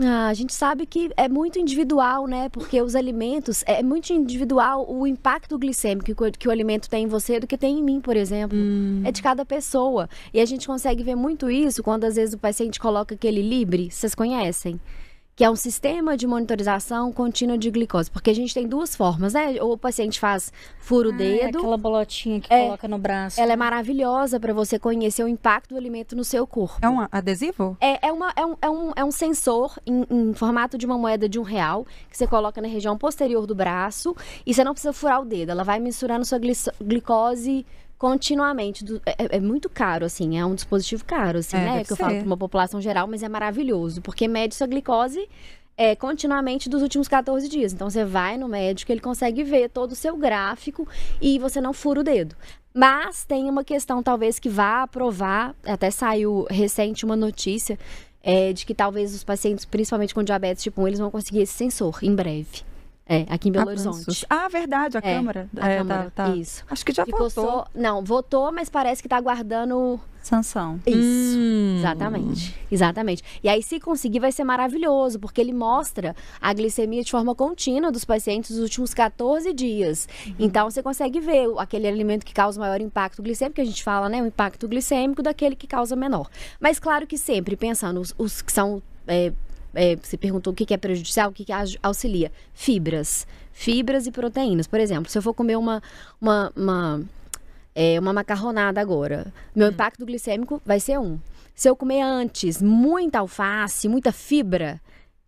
A gente sabe que é muito individual, né? Porque os alimentos, é muito individual o impacto glicêmico que o alimento tem em você do que tem em mim, por exemplo. É de cada pessoa. E a gente consegue ver muito isso quando às vezes o paciente coloca aquele Libre, vocês conhecem? Que é um sistema de monitorização contínua de glicose. Porque a gente tem duas formas, né? Ou o paciente fura o dedo. Aquela bolotinha que coloca no braço. Ela é maravilhosa para você conhecer o impacto do alimento no seu corpo. É um adesivo? É um sensor em formato de uma moeda de R$1 que você coloca na região posterior do braço e você não precisa furar o dedo. Ela vai mensurando sua glicose continuamente. É muito caro, assim. É um dispositivo caro, assim, né? Que eu falo para uma população geral, mas é maravilhoso. Porque mede sua glicose continuamente dos últimos 14 dias. Então, você vai no médico, ele consegue ver todo o seu gráfico e você não fura o dedo. Mas tem uma questão, talvez, que vá aprovar. Até saiu recente uma notícia de que talvez os pacientes, principalmente com diabetes tipo 1, eles vão conseguir esse sensor em breve. Aqui em Belo Horizonte. Ah, verdade, a Câmara. A Câmara, tá. Isso. Acho que já votou. Não, votou, mas parece que está aguardando sanção. Isso, exatamente. E aí, se conseguir, vai ser maravilhoso, porque ele mostra a glicemia de forma contínua dos pacientes nos últimos 14 dias. Então, você consegue ver aquele alimento que causa maior impacto glicêmico, que a gente fala, né, o impacto glicêmico daquele que causa menor. Mas, claro que sempre, pensando, os que são... você perguntou o que é prejudicial, o que auxilia. Fibras e proteínas. Por exemplo, se eu for comer uma macarronada agora, meu impacto glicêmico vai ser 1. Se eu comer antes muita alface, muita fibra,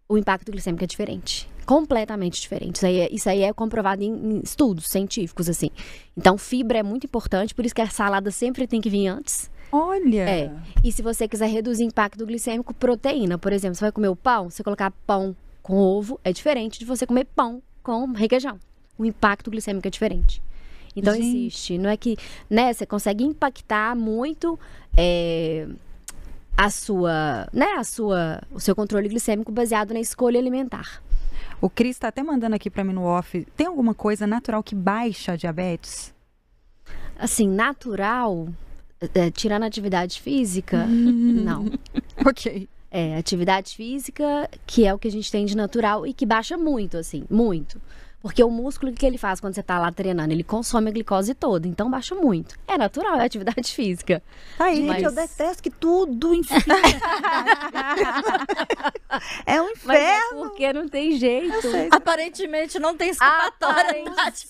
o impacto glicêmico é diferente. Completamente diferente. Isso aí é comprovado em estudos científicos, assim. Então, fibra é muito importante, por isso que a salada sempre tem que vir antes. Olha! E se você quiser reduzir o impacto glicêmico, proteína. Por exemplo, você vai comer o pão, você colocar pão com ovo, é diferente de você comer pão com requeijão. O impacto glicêmico é diferente. Então, existe. Não é que, né, você consegue impactar muito o seu controle glicêmico baseado na escolha alimentar. O Cris está até mandando aqui para mim no off. Tem alguma coisa natural que baixa a diabetes? Assim, natural... tirando a atividade física, não. Ok. Atividade física, que é o que a gente tem de natural e que baixa muito, assim, muito. Porque o músculo, o que ele faz quando você tá lá treinando? Ele consome a glicose toda, então baixa muito. É natural, é atividade física. Aí, gente, eu detesto que tudo enfim. É um inferno. Mas é porque não tem jeito. Aparentemente não tem escapatória.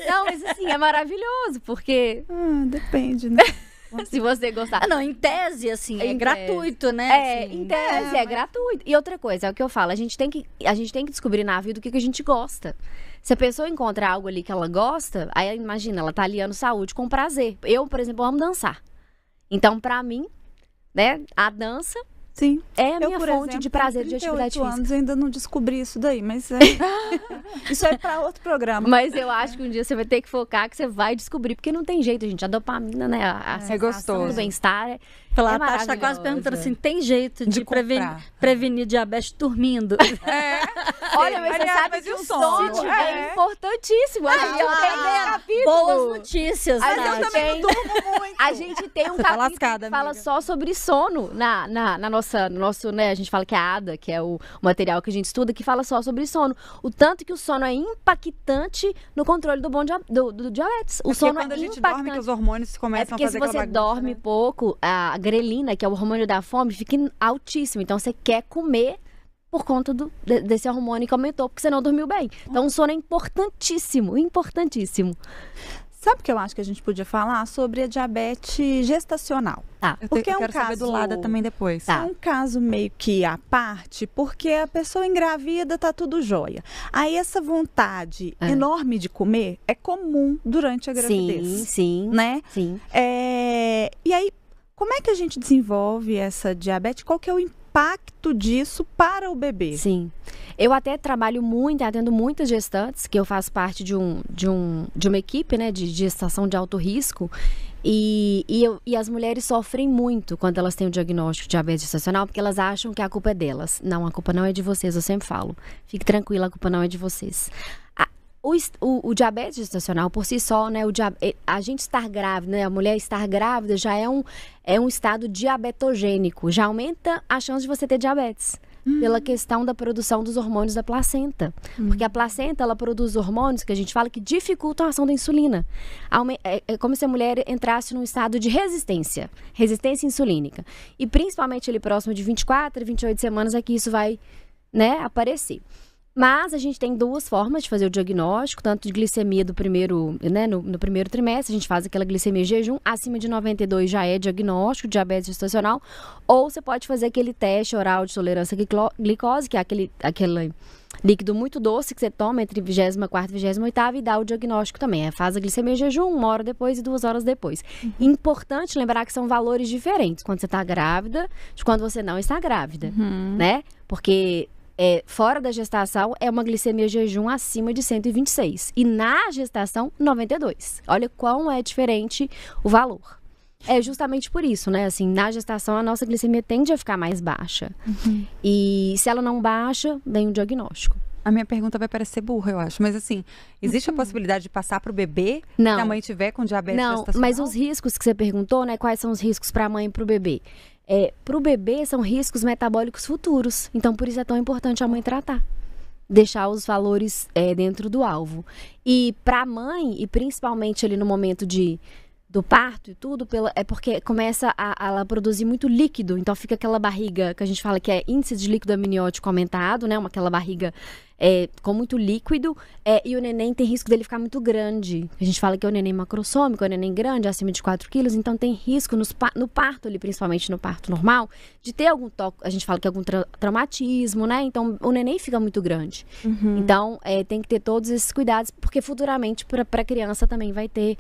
Não, mas assim, é maravilhoso, porque... Depende, né? Se você gostar. Não, em tese, assim, é gratuito, né? É, assim, em tese, é gratuito. E outra coisa, é o que eu falo, a gente tem que descobrir na vida o que a gente gosta. Se a pessoa encontra algo ali que ela gosta, aí imagina, ela tá aliando saúde com prazer. Eu, por exemplo, amo dançar. Então, pra mim, né, a dança... Sim. É a minha fonte de prazer de atividade física. Anos, ainda não descobri isso daí, mas isso é para outro programa. Mas eu acho que um dia você vai ter que focar, que você vai descobrir, porque não tem jeito, gente. A dopamina, né? A sensação do bem-estar a Tati tá quase perguntando assim, tem jeito de prevenir diabetes dormindo? Olha, mas você sabe que o sono é importantíssimo. Boas notícias. Eu também não durmo muito. A gente tem um capítulo que fala só sobre sono no nosso, né, a gente fala que é a ADA, que é o material que a gente estuda, que fala só sobre sono. O tanto que o sono é impactante no controle do diabetes. O sono quando a gente dorme, que os hormônios começam a fazer aquela bagunça. Porque se você dorme pouco, a grelina, que é o hormônio da fome, fica altíssimo. Então, você quer comer por conta desse hormônio que aumentou, porque você não dormiu bem. Então, o sono é importantíssimo, importantíssimo. Sabe o que eu acho que a gente podia falar? Sobre a diabetes gestacional. Porque eu quero saber do Lada também depois. É um caso meio que à parte, porque a pessoa engravida, tá tudo jóia. Aí essa vontade enorme de comer é comum durante a gravidez. Sim. Né? Sim. E aí, como é que a gente desenvolve essa diabetes? Qual que é o impacto disso para o bebê? Sim. Eu até trabalho muito, atendo muitas gestantes, que eu faço parte de uma equipe, né, de gestação de alto risco. E as mulheres sofrem muito quando elas têm o diagnóstico de diabetes gestacional, porque elas acham que a culpa é delas. Não, a culpa não é de vocês, eu sempre falo. Fique tranquila, a culpa não é de vocês. O diabetes gestacional, por si só, né, a gente estar grávida, né, a mulher estar grávida já é um estado diabetogênico, já aumenta a chance de você ter diabetes. Pela questão da produção dos hormônios da placenta. Porque a placenta, ela produz hormônios que a gente fala que dificultam a ação da insulina. É como se a mulher entrasse num estado de resistência insulínica. E principalmente ali próximo de 24 a 28 semanas é que isso vai, né, aparecer. Mas a gente tem duas formas de fazer o diagnóstico, tanto de glicemia do primeiro, né, no primeiro trimestre, a gente faz aquela glicemia jejum, acima de 92 já é diagnóstico de diabetes gestacional, ou você pode fazer aquele teste oral de tolerância à glicose, que é aquele líquido muito doce que você toma entre 24ª e 28ª e dá o diagnóstico também. Faz a glicemia jejum 1 hora depois e 2 horas depois. Importante lembrar que são valores diferentes quando você está grávida de quando você não está grávida, né? Porque... fora da gestação é uma glicemia jejum acima de 126 e na gestação 92. Olha quão é diferente o valor. É justamente por isso, né? Assim, na gestação a nossa glicemia tende a ficar mais baixa. E se ela não baixa, vem o diagnóstico. A minha pergunta vai parecer burra, eu acho. Mas assim, existe a possibilidade de passar para o bebê não. se a mãe tiver com diabetes gestacional? Não, mas os riscos que você perguntou, né? Quais são os riscos para a mãe e para o bebê? Para o bebê são riscos metabólicos futuros. Então, por isso é tão importante a mãe tratar. Deixar os valores dentro do alvo. E para a mãe, e principalmente ali no momento do parto e tudo, é porque começa a ela produzir muito líquido, então fica aquela barriga que a gente fala que é índice de líquido amniótico aumentado, né? Aquela barriga com muito líquido, e o neném tem risco dele ficar muito grande. A gente fala que é o neném macrossômico, é o neném grande, acima de 4 quilos, então tem risco no parto ali, principalmente no parto normal, de ter algum toque, a gente fala que é algum traumatismo, né? Então o neném fica muito grande. Então tem que ter todos esses cuidados, porque futuramente para a criança também vai ter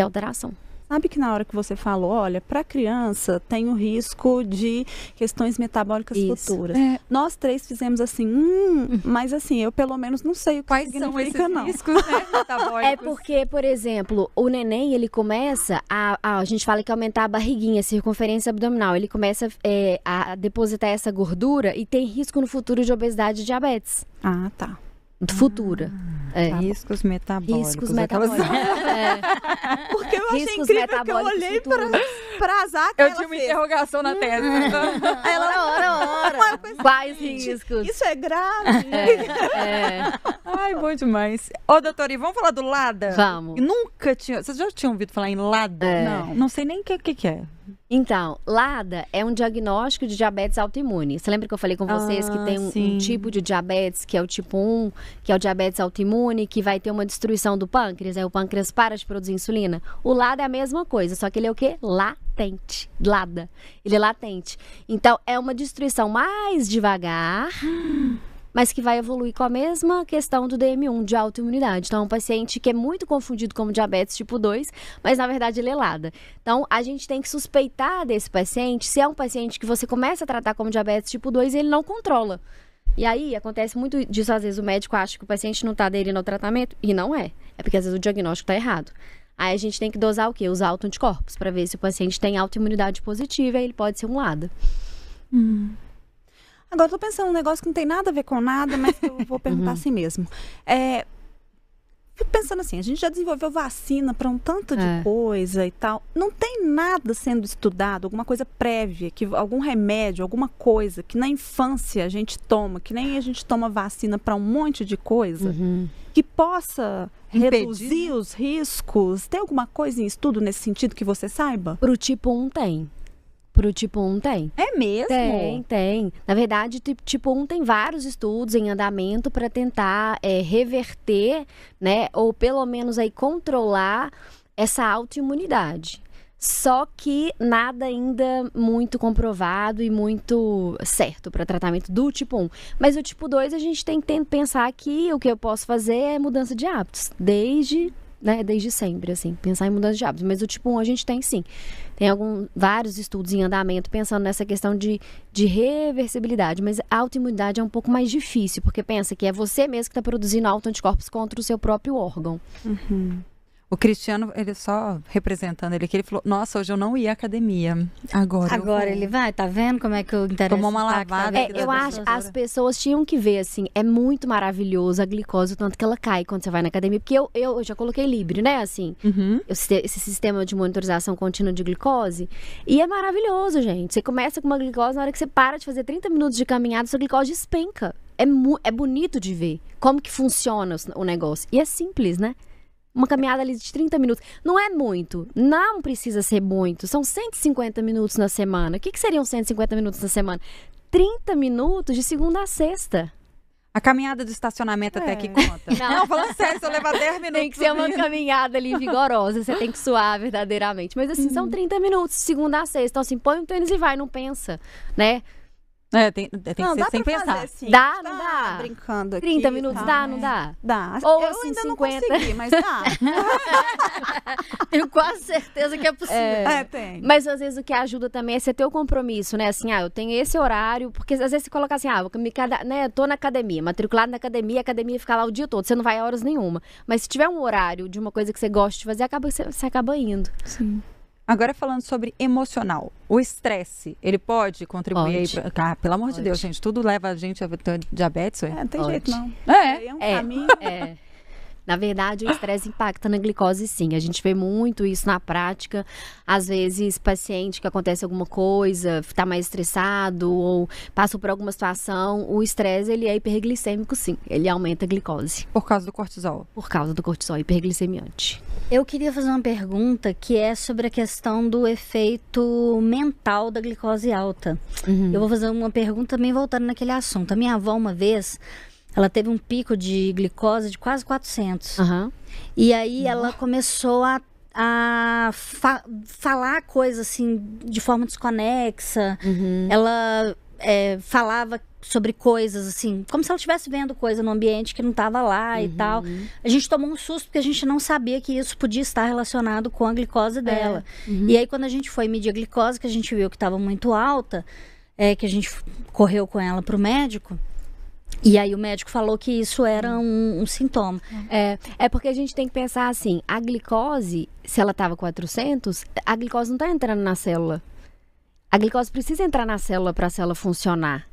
alteração. Sabe que na hora que você falou, olha, para a criança tem o risco de questões metabólicas futuras. Nós três fizemos assim, mas assim, eu pelo menos não sei o que quais são esses riscos, né, metabólicos. É porque, por exemplo, o neném, ele começa a gente fala que aumentar a barriguinha, a circunferência abdominal, ele começa a depositar essa gordura e tem risco no futuro de obesidade e diabetes. Ah, tá. futura. Riscos metabólicos. Riscos metabólicos. Porque eu achei Riscos incrível que eu olhei pra Azar que eu ela tinha uma fez. interrogação na testa. Aí ora. Quais riscos? Isso é grave. Ai, bom demais. Ô, doutora, e vamos falar do LADA? Vamos. Nunca tinha... Vocês já tinham ouvido falar em LADA? Não. Não sei nem o que é. Então, LADA é um diagnóstico de diabetes autoimune. Você lembra que eu falei com vocês que tem um tipo de diabetes, que é o tipo 1, que é o diabetes autoimune, que vai ter uma destruição do pâncreas, aí o pâncreas para de produzir insulina? O LADA é a mesma coisa, só que ele é o quê? Latente. LADA. Ele é latente. Então, é uma destruição mais devagar, mas que vai evoluir com a mesma questão do DM1, de autoimunidade. Então, é um paciente que é muito confundido como diabetes tipo 2, mas na verdade ele é LADA. Então, a gente tem que suspeitar desse paciente, se é um paciente que você começa a tratar como diabetes tipo 2 e ele não controla. E aí, acontece muito disso, às vezes o médico acha que o paciente não está aderindo ao tratamento, e não é. É porque às vezes o diagnóstico está errado. Aí a gente tem que dosar o quê? Os autoanticorpos, para ver se o paciente tem autoimunidade positiva, e ele pode ser um LADA. Agora, eu tô pensando um negócio que não tem nada a ver com nada, mas que eu vou perguntar assim mesmo. Fico pensando assim, a gente já desenvolveu vacina para um tanto de coisa e tal. Não tem nada sendo estudado, alguma coisa prévia, algum remédio, alguma coisa que na infância a gente toma, que nem a gente toma vacina para um monte de coisa, que possa reduzir os riscos. Tem alguma coisa em estudo nesse sentido que você saiba? Pro tipo 1 tem. Pro tipo 1 tem. É mesmo? Tem. Na verdade, tipo 1 tem vários estudos em andamento para tentar reverter, né, ou pelo menos aí controlar essa autoimunidade. Só que nada ainda muito comprovado e muito certo para tratamento do tipo 1. Mas o tipo 2 a gente tem que pensar que o que eu posso fazer é mudança de hábitos, desde sempre, assim, pensar em mudança de hábitos. Mas o tipo 1 a gente tem sim. Tem vários estudos em andamento pensando nessa questão de reversibilidade. Mas a autoimunidade é um pouco mais difícil, porque pensa que é você mesmo que está produzindo autoanticorpos contra o seu próprio órgão. O Cristiano, ele só representando ele aqui, ele falou, nossa, hoje eu não ia à academia. Agora ele vai, tá vendo como é que o interesse tomou uma lavada. Eu acho que as pessoas tinham que ver, assim, é muito maravilhoso a glicose, o tanto que ela cai quando você vai na academia. Porque eu já coloquei Libre, né, assim, esse sistema de monitorização contínua de glicose. E é maravilhoso, gente. Você começa com uma glicose, na hora que você para de fazer 30 minutos de caminhada, sua glicose despenca. É bonito de ver como que funciona o negócio. E é simples, né? Uma caminhada ali de 30 minutos. Não é muito. Não precisa ser muito. São 150 minutos na semana. O que seriam 150 minutos na semana? 30 minutos de segunda a sexta. A caminhada do estacionamento até que conta. Não, falando sério, se eu levar 10 minutos... Tem que ser uma caminhada ali vigorosa. Você tem que suar verdadeiramente. Mas assim, são 30 minutos de segunda a sexta. Então assim, põe um tênis e vai, não pensa, né? Tem que ser sem pensar. Assim, dá, não dá? Brincando aqui, 30 minutos tá, dá, não dá? Dá. Ou eu assim, ainda 50. não consegui, mas dá. Tenho quase certeza que é possível. Tem. Mas às vezes o que ajuda também é você ter o compromisso, né? Assim, eu tenho esse horário, porque às vezes você coloca assim, eu tô na academia, matriculado na academia, a academia fica lá o dia todo, você não vai a horas nenhuma. Mas se tiver um horário de uma coisa que você gosta de fazer, você acaba indo. Sim. Agora falando sobre emocional, o estresse, ele pode contribuir aí pra... pelo amor de Deus, gente, tudo leva a gente a ter diabetes, ué? Não tem jeito não. É um caminho. Na verdade, o estresse impacta na glicose, sim. A gente vê muito isso na prática. Às vezes, paciente que acontece alguma coisa, está mais estressado ou passa por alguma situação, o estresse, ele é hiperglicêmico, sim. Ele aumenta a glicose. Por causa do cortisol? Por causa do cortisol, hiperglicemiante. Eu queria fazer uma pergunta que é sobre a questão do efeito mental da glicose alta. Eu vou fazer uma pergunta também voltando naquele assunto. A minha avó, uma vez... Ela teve um pico de glicose de quase 400. E aí ela começou a falar coisas assim de forma desconexa. Ela falava sobre coisas assim, como se ela estivesse vendo coisa no ambiente que não estava lá e tal. A gente tomou um susto porque a gente não sabia que isso podia estar relacionado com a glicose dela. E aí quando a gente foi medir a glicose, que a gente viu que estava muito alta, que a gente correu com ela para o médico. E aí o médico falou que isso era um sintoma. É porque a gente tem que pensar assim, a glicose, se ela estava 400, a glicose não está entrando na célula. A glicose precisa entrar na célula para a célula funcionar.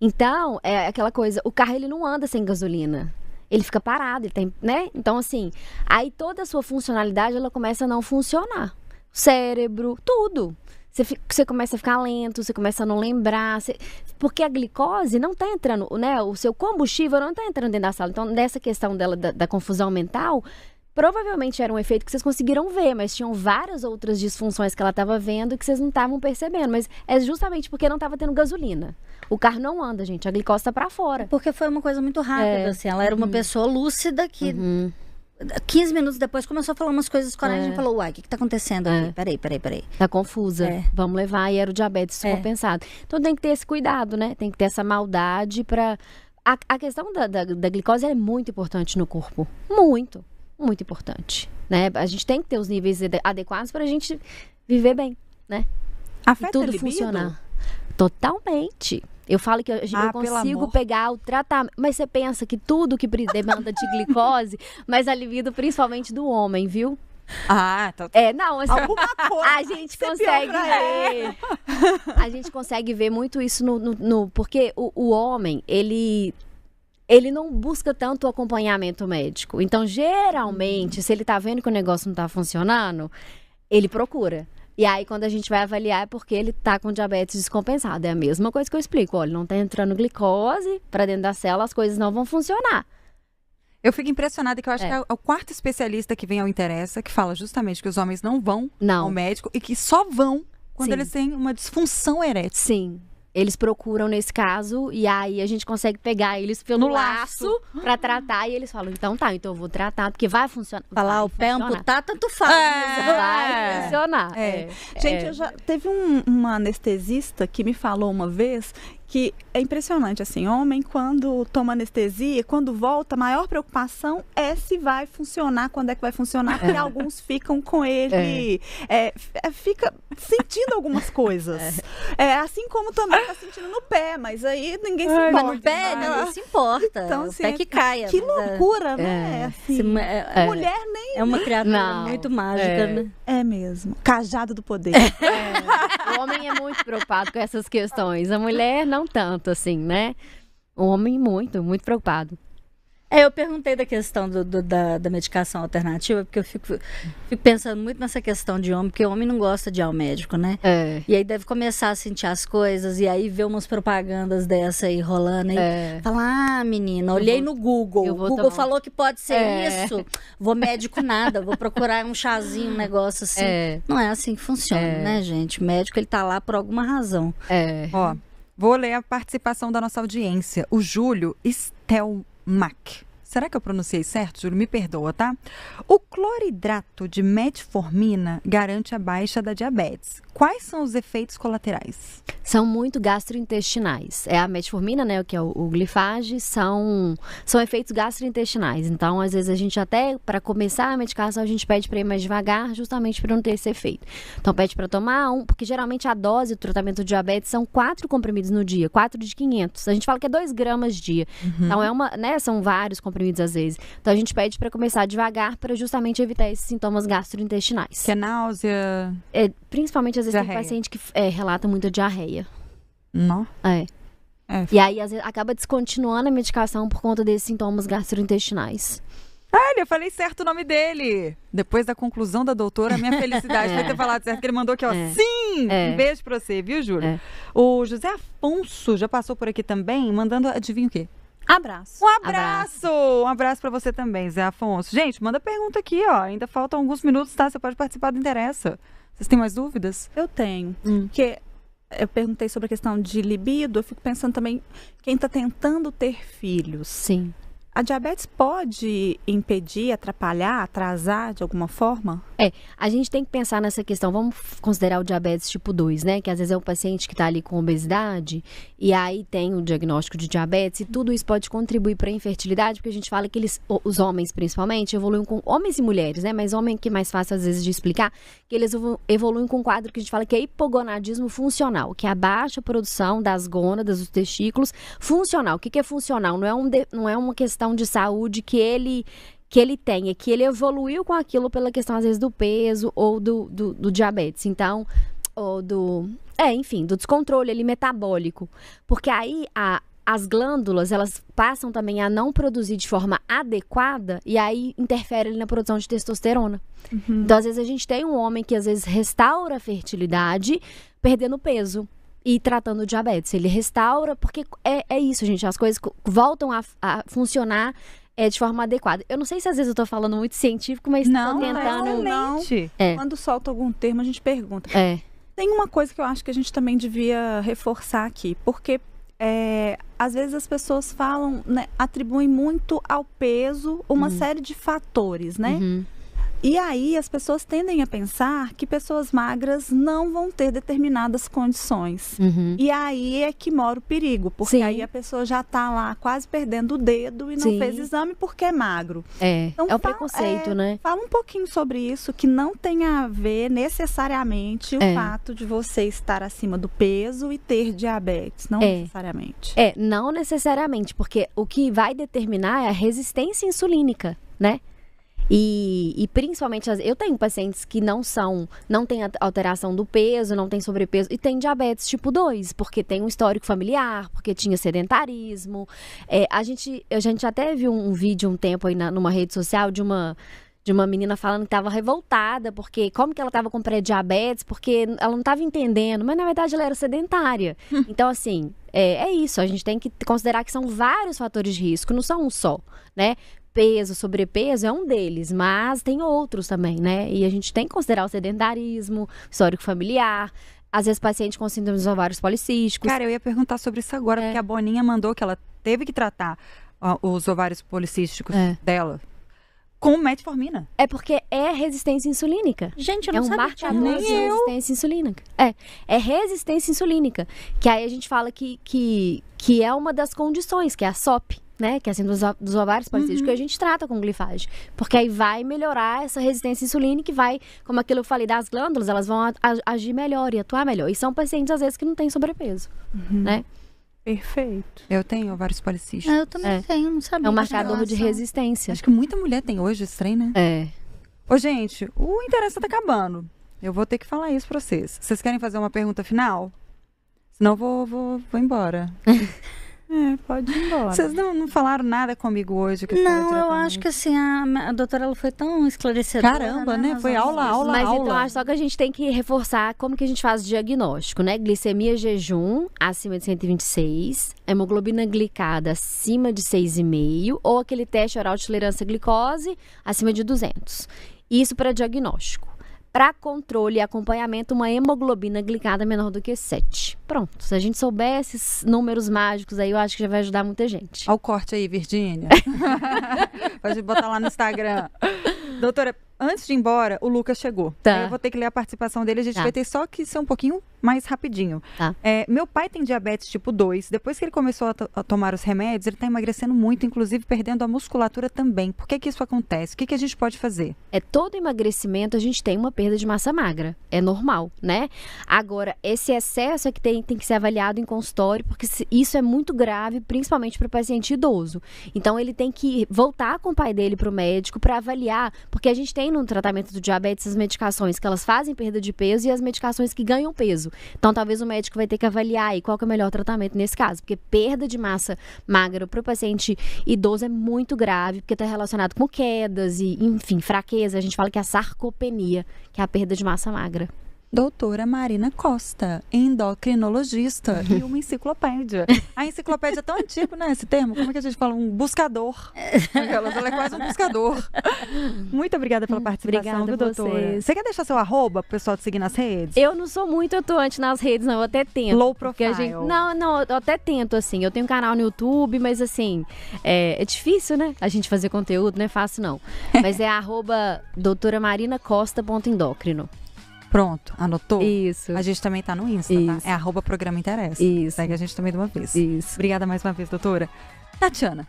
Então, é aquela coisa, o carro ele não anda sem gasolina. ele fica parado, ele tem, né? Então, assim, aí toda a sua funcionalidade, ela começa a não funcionar. Cérebro, tudo. Você começa a ficar lento, você começa a não lembrar. Porque a glicose não tá entrando, né? O seu combustível não tá entrando dentro da sala. Então, dessa questão dela, da confusão mental, provavelmente era um efeito que vocês conseguiram ver, mas tinham várias outras disfunções que ela estava vendo que vocês não estavam percebendo. Mas é justamente porque não estava tendo gasolina. O carro não anda, gente. A glicose tá pra fora. Porque foi uma coisa muito rápida, assim. Ela era uma pessoa lúcida que... 15 minutos depois começou a falar umas coisas coragem e falou, uai, o que tá acontecendo aqui? Peraí. Tá confusa. Vamos levar, e era o diabetes descompensado. Então tem que ter esse cuidado, né? Tem que ter essa maldade pra... A questão da glicose é muito importante no corpo. Muito importante, né? A gente tem que ter os níveis adequados pra gente viver bem, né? Afeta e tudo a libido? funcionar. Totalmente. Eu falo que eu consigo pegar o tratamento. Mas você pensa que tudo que demanda de glicose, mas a libido principalmente do homem, viu? Tá. Não, assim, a gente consegue ver. A gente consegue ver muito isso porque o homem, ele não busca tanto o acompanhamento médico. Então, geralmente, se ele tá vendo que o negócio não tá funcionando, ele procura. E aí, quando a gente vai avaliar, é porque ele tá com diabetes descompensado. É a mesma coisa que eu explico. Olha, não tá entrando glicose pra dentro da célula, as coisas não vão funcionar. Eu fico impressionada que eu acho que é o quarto especialista que vem ao Interessa, que fala justamente que os homens não vão ao médico e que só vão quando eles têm uma disfunção erétil. Sim. Eles procuram nesse caso e aí a gente consegue pegar eles pelo laço pra tratar e eles falam, então eu vou tratar porque vai funcionar. Falar o pé amputar, tanto faz. Vai funcionar. Gente, eu já teve uma anestesista que me falou uma vez que é impressionante, assim, homem quando toma anestesia, quando volta, a maior preocupação é se vai funcionar, quando é que vai funcionar, porque alguns ficam com ele, fica sentindo algumas coisas. Assim como também tá sentindo no pé, mas aí ninguém se importa. Mas no pé ninguém se importa, então, assim, o pé que caia. Que loucura, né? Assim, mulher nem... É uma criatura muito mágica, né? É mesmo. Cajado do poder. O homem é muito preocupado com essas questões. A mulher não tanto, assim, né? O homem muito preocupado. Eu perguntei da questão da medicação alternativa, porque eu fico pensando muito nessa questão de homem, porque o homem não gosta de ir ao médico, né? E aí deve começar a sentir as coisas, e aí ver umas propagandas dessa aí rolando, aí falar, menina, olhei no Google, o Google falou que pode ser isso, vou médico nada, vou procurar um chazinho, um negócio assim. Não é assim que funciona, né, gente? O médico, ele tá lá por alguma razão. Ó, vou ler a participação da nossa audiência. O Júlio Stelmach. Será que eu pronunciei certo, Júlio? Me perdoa, tá? O cloridrato de metformina garante a baixa da diabetes. Quais são os efeitos colaterais? São muito gastrointestinais. A metformina, né, que é o glifage, são efeitos gastrointestinais. Então, às vezes, a gente até, para começar a medicação, a gente pede para ir mais devagar, justamente para não ter esse efeito. Então, pede para tomar porque geralmente a dose do tratamento do diabetes são 4 comprimidos no dia, 4 de 500. A gente fala que é 2 gramas dia. Então, são vários comprimidos às vezes. Então, a gente pede para começar devagar para justamente evitar esses sintomas gastrointestinais. Que é náusea? Principalmente, às vezes, tem paciente que relata muita diarreia. Não? E aí, às vezes, acaba descontinuando a medicação por conta desses sintomas gastrointestinais. Olha, eu falei certo o nome dele. Depois da conclusão da doutora, a minha felicidade foi ter falado certo, que ele mandou aqui, ó. Sim! Um beijo pra você, viu, Júlio? O José Afonso já passou por aqui também, mandando, adivinha o quê? Abraço. Um abraço pra você também, Zé Afonso. Gente, manda pergunta aqui, ó. Ainda faltam alguns minutos, tá? Você pode participar do Interessa. Vocês têm mais dúvidas? Eu tenho. Porque eu perguntei sobre a questão de libido, eu fico pensando também quem tá tentando ter filhos. Sim. A diabetes pode impedir, atrapalhar, atrasar de alguma forma? A gente tem que pensar nessa questão, vamos considerar o diabetes tipo 2, né? Que às vezes é um paciente que está ali com obesidade e aí tem o diagnóstico de diabetes e tudo isso pode contribuir para a infertilidade, porque a gente fala que os homens principalmente, evoluem com homens e mulheres, né? Mas homem que é mais fácil às vezes de explicar, que eles evoluem com um quadro que a gente fala que é hipogonadismo funcional, que é a baixa produção das gônadas, dos testículos, funcional. O que é funcional? Não é uma questão de saúde que ele tem, é que ele evoluiu com aquilo pela questão, às vezes, do peso ou do diabetes. Então, ou enfim, do descontrole ali metabólico. Porque aí as glândulas, elas passam também a não produzir de forma adequada e aí interfere ali na produção de testosterona. Então, às vezes, a gente tem um homem que, às vezes, restaura a fertilidade perdendo peso e tratando o diabetes. Ele restaura, porque é isso, gente, as coisas voltam a funcionar de forma adequada. Eu não sei se às vezes eu tô falando muito científico, mas tô tentando... Não. Quando solta algum termo, a gente pergunta. Tem uma coisa que eu acho que a gente também devia reforçar aqui, porque às vezes as pessoas falam, né, atribuem muito ao peso uma série de fatores, né? E aí as pessoas tendem a pensar que pessoas magras não vão ter determinadas condições. E aí é que mora o perigo, porque aí a pessoa já está lá quase perdendo o dedo e não fez exame porque é magro. Então, é o preconceito, né? Fala um pouquinho sobre isso, que não tem a ver necessariamente o fato de você estar acima do peso e ter diabetes, não necessariamente. Não necessariamente, porque o que vai determinar é a resistência insulínica, né? E principalmente, eu tenho pacientes que não têm alteração do peso, não tem sobrepeso e tem diabetes tipo 2, porque tem um histórico familiar, porque tinha sedentarismo. A gente até viu um vídeo um tempo aí numa rede social de uma menina falando que estava revoltada, porque como que ela estava com pré-diabetes, porque ela não estava entendendo, mas na verdade ela era sedentária. Então, assim, é isso, a gente tem que considerar que são vários fatores de risco, não são um só, né? Peso, sobrepeso é um deles, mas tem outros também, né? E a gente tem que considerar o sedentarismo, histórico familiar, às vezes paciente com síndrome dos ovários policísticos. Cara, eu ia perguntar sobre isso agora, porque a Boninha mandou que ela teve que tratar os ovários policísticos dela com metformina. É porque é resistência insulínica. Gente, eu não sabia. É um marcador de resistência insulínica. É resistência insulínica. Que aí a gente fala que é uma das condições, que é a SOP, né? Que é a síndrome dos ovários policísticos, que a gente trata com glifagem. Porque aí vai melhorar essa resistência insulínica e vai, como aquilo que eu falei das glândulas, elas vão agir melhor e atuar melhor. E são pacientes, às vezes, que não têm sobrepeso, né? Perfeito. Eu tenho ovários policísticos. Eu também tenho, não sabia. É um marcador de resistência. Acho que muita mulher tem hoje esse trem, né? Ô, gente, o interesse tá acabando. Eu vou ter que falar isso pra vocês. Vocês querem fazer uma pergunta final? Senão eu vou embora. Pode ir embora. Vocês não falaram nada comigo hoje? Não, eu acho que assim, a doutora ela foi tão esclarecedora. Caramba, né? Foi aula. Mas então, acho só que a gente tem que reforçar como que a gente faz o diagnóstico, né? Glicemia jejum acima de 126, hemoglobina glicada acima de 6,5 ou aquele teste oral de tolerância à glicose acima de 200. Isso para diagnóstico. Para controle e acompanhamento, uma hemoglobina glicada menor do que 7. Pronto, se a gente souber esses números mágicos aí, eu acho que já vai ajudar muita gente. Olha o corte aí, Virgínia. Pode botar lá no Instagram. Doutora, antes de ir embora, o Lucas chegou. Aí eu vou ter que ler a participação dele, a gente vai ter só que ser um pouquinho mais rapidinho. Meu pai tem diabetes tipo 2. Depois que ele começou a tomar os remédios, ele está emagrecendo muito, inclusive perdendo a musculatura também. Por que isso acontece? O que a gente pode fazer? Todo emagrecimento, a gente tem uma perda de massa magra. É normal, né? Agora, esse excesso é que tem que ser avaliado em consultório, porque isso é muito grave, principalmente para o paciente idoso. Então, ele tem que voltar com o pai dele para o médico para avaliar, porque a gente tem no tratamento do diabetes as medicações que elas fazem perda de peso e as medicações que ganham peso. Então, talvez o médico vai ter que avaliar aí qual que é o melhor tratamento nesse caso, porque perda de massa magra para o paciente idoso é muito grave, porque está relacionado com quedas e, enfim, fraqueza. A gente fala que é a sarcopenia, que é a perda de massa magra. Doutora Marina Costa, endocrinologista e uma enciclopédia. A enciclopédia é tão antigo, né, esse termo? Como é que a gente fala? Um buscador. Ela é quase um buscador. Muito obrigada pela participação, obrigada, doutora. Você quer deixar seu arroba pro pessoal te seguir nas redes? Eu não sou muito atuante nas redes, não. Eu até tento. Low profile. Não, eu até tento, assim. Eu tenho um canal no YouTube, mas assim, é difícil, né? A gente fazer conteúdo, não é fácil, não. Mas é @doutoramarinacosta.endócrino. Pronto, anotou? Isso. A gente também tá no Insta, Isso. tá? É @programa interessa. Isso. Segue a gente também de uma vez. Isso. Obrigada mais uma vez, doutora. Tatiana.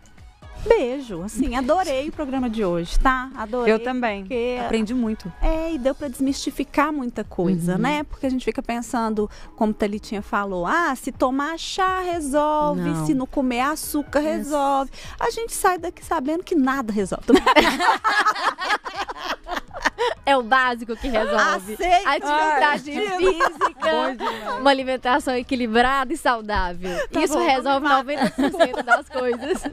Beijo, assim, adorei o programa de hoje, tá? Adorei. Eu também, aprendi muito. E deu pra desmistificar muita coisa, né? Porque a gente fica pensando, como Thalitinha falou, se tomar chá resolve, se não comer açúcar resolve. A gente sai daqui sabendo que nada resolve. É o básico que resolve. Aceita. Atividade física, uma alimentação equilibrada e saudável. Isso resolve 90% das coisas.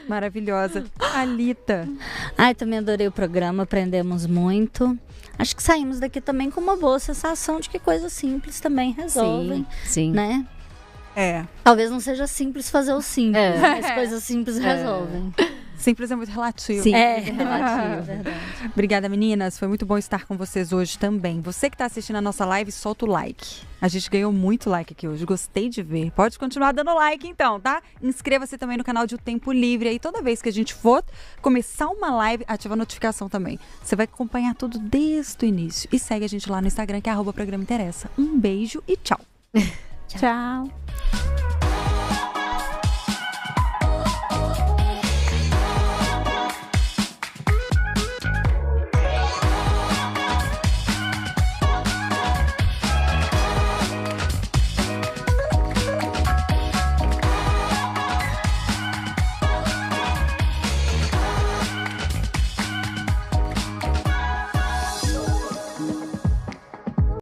Maravilhosa. Thalita. Ai, também adorei o programa, aprendemos muito. Acho que saímos daqui também com uma boa sensação de que coisas simples também resolvem. Sim. Né? Talvez não seja simples fazer o simples, mas coisas simples resolvem. Simples é muito relativo. Sim, relativo, verdade. Obrigada, meninas. Foi muito bom estar com vocês hoje também. Você que está assistindo a nossa live, solta o like. A gente ganhou muito like aqui hoje. Gostei de ver. Pode continuar dando like então, tá? Inscreva-se também no canal de O Tempo Livre. Aí toda vez que a gente for começar uma live, ativa a notificação também. Você vai acompanhar tudo desde o início. E segue a gente lá no Instagram, que é @programa interessa. Um beijo e tchau. Tchau.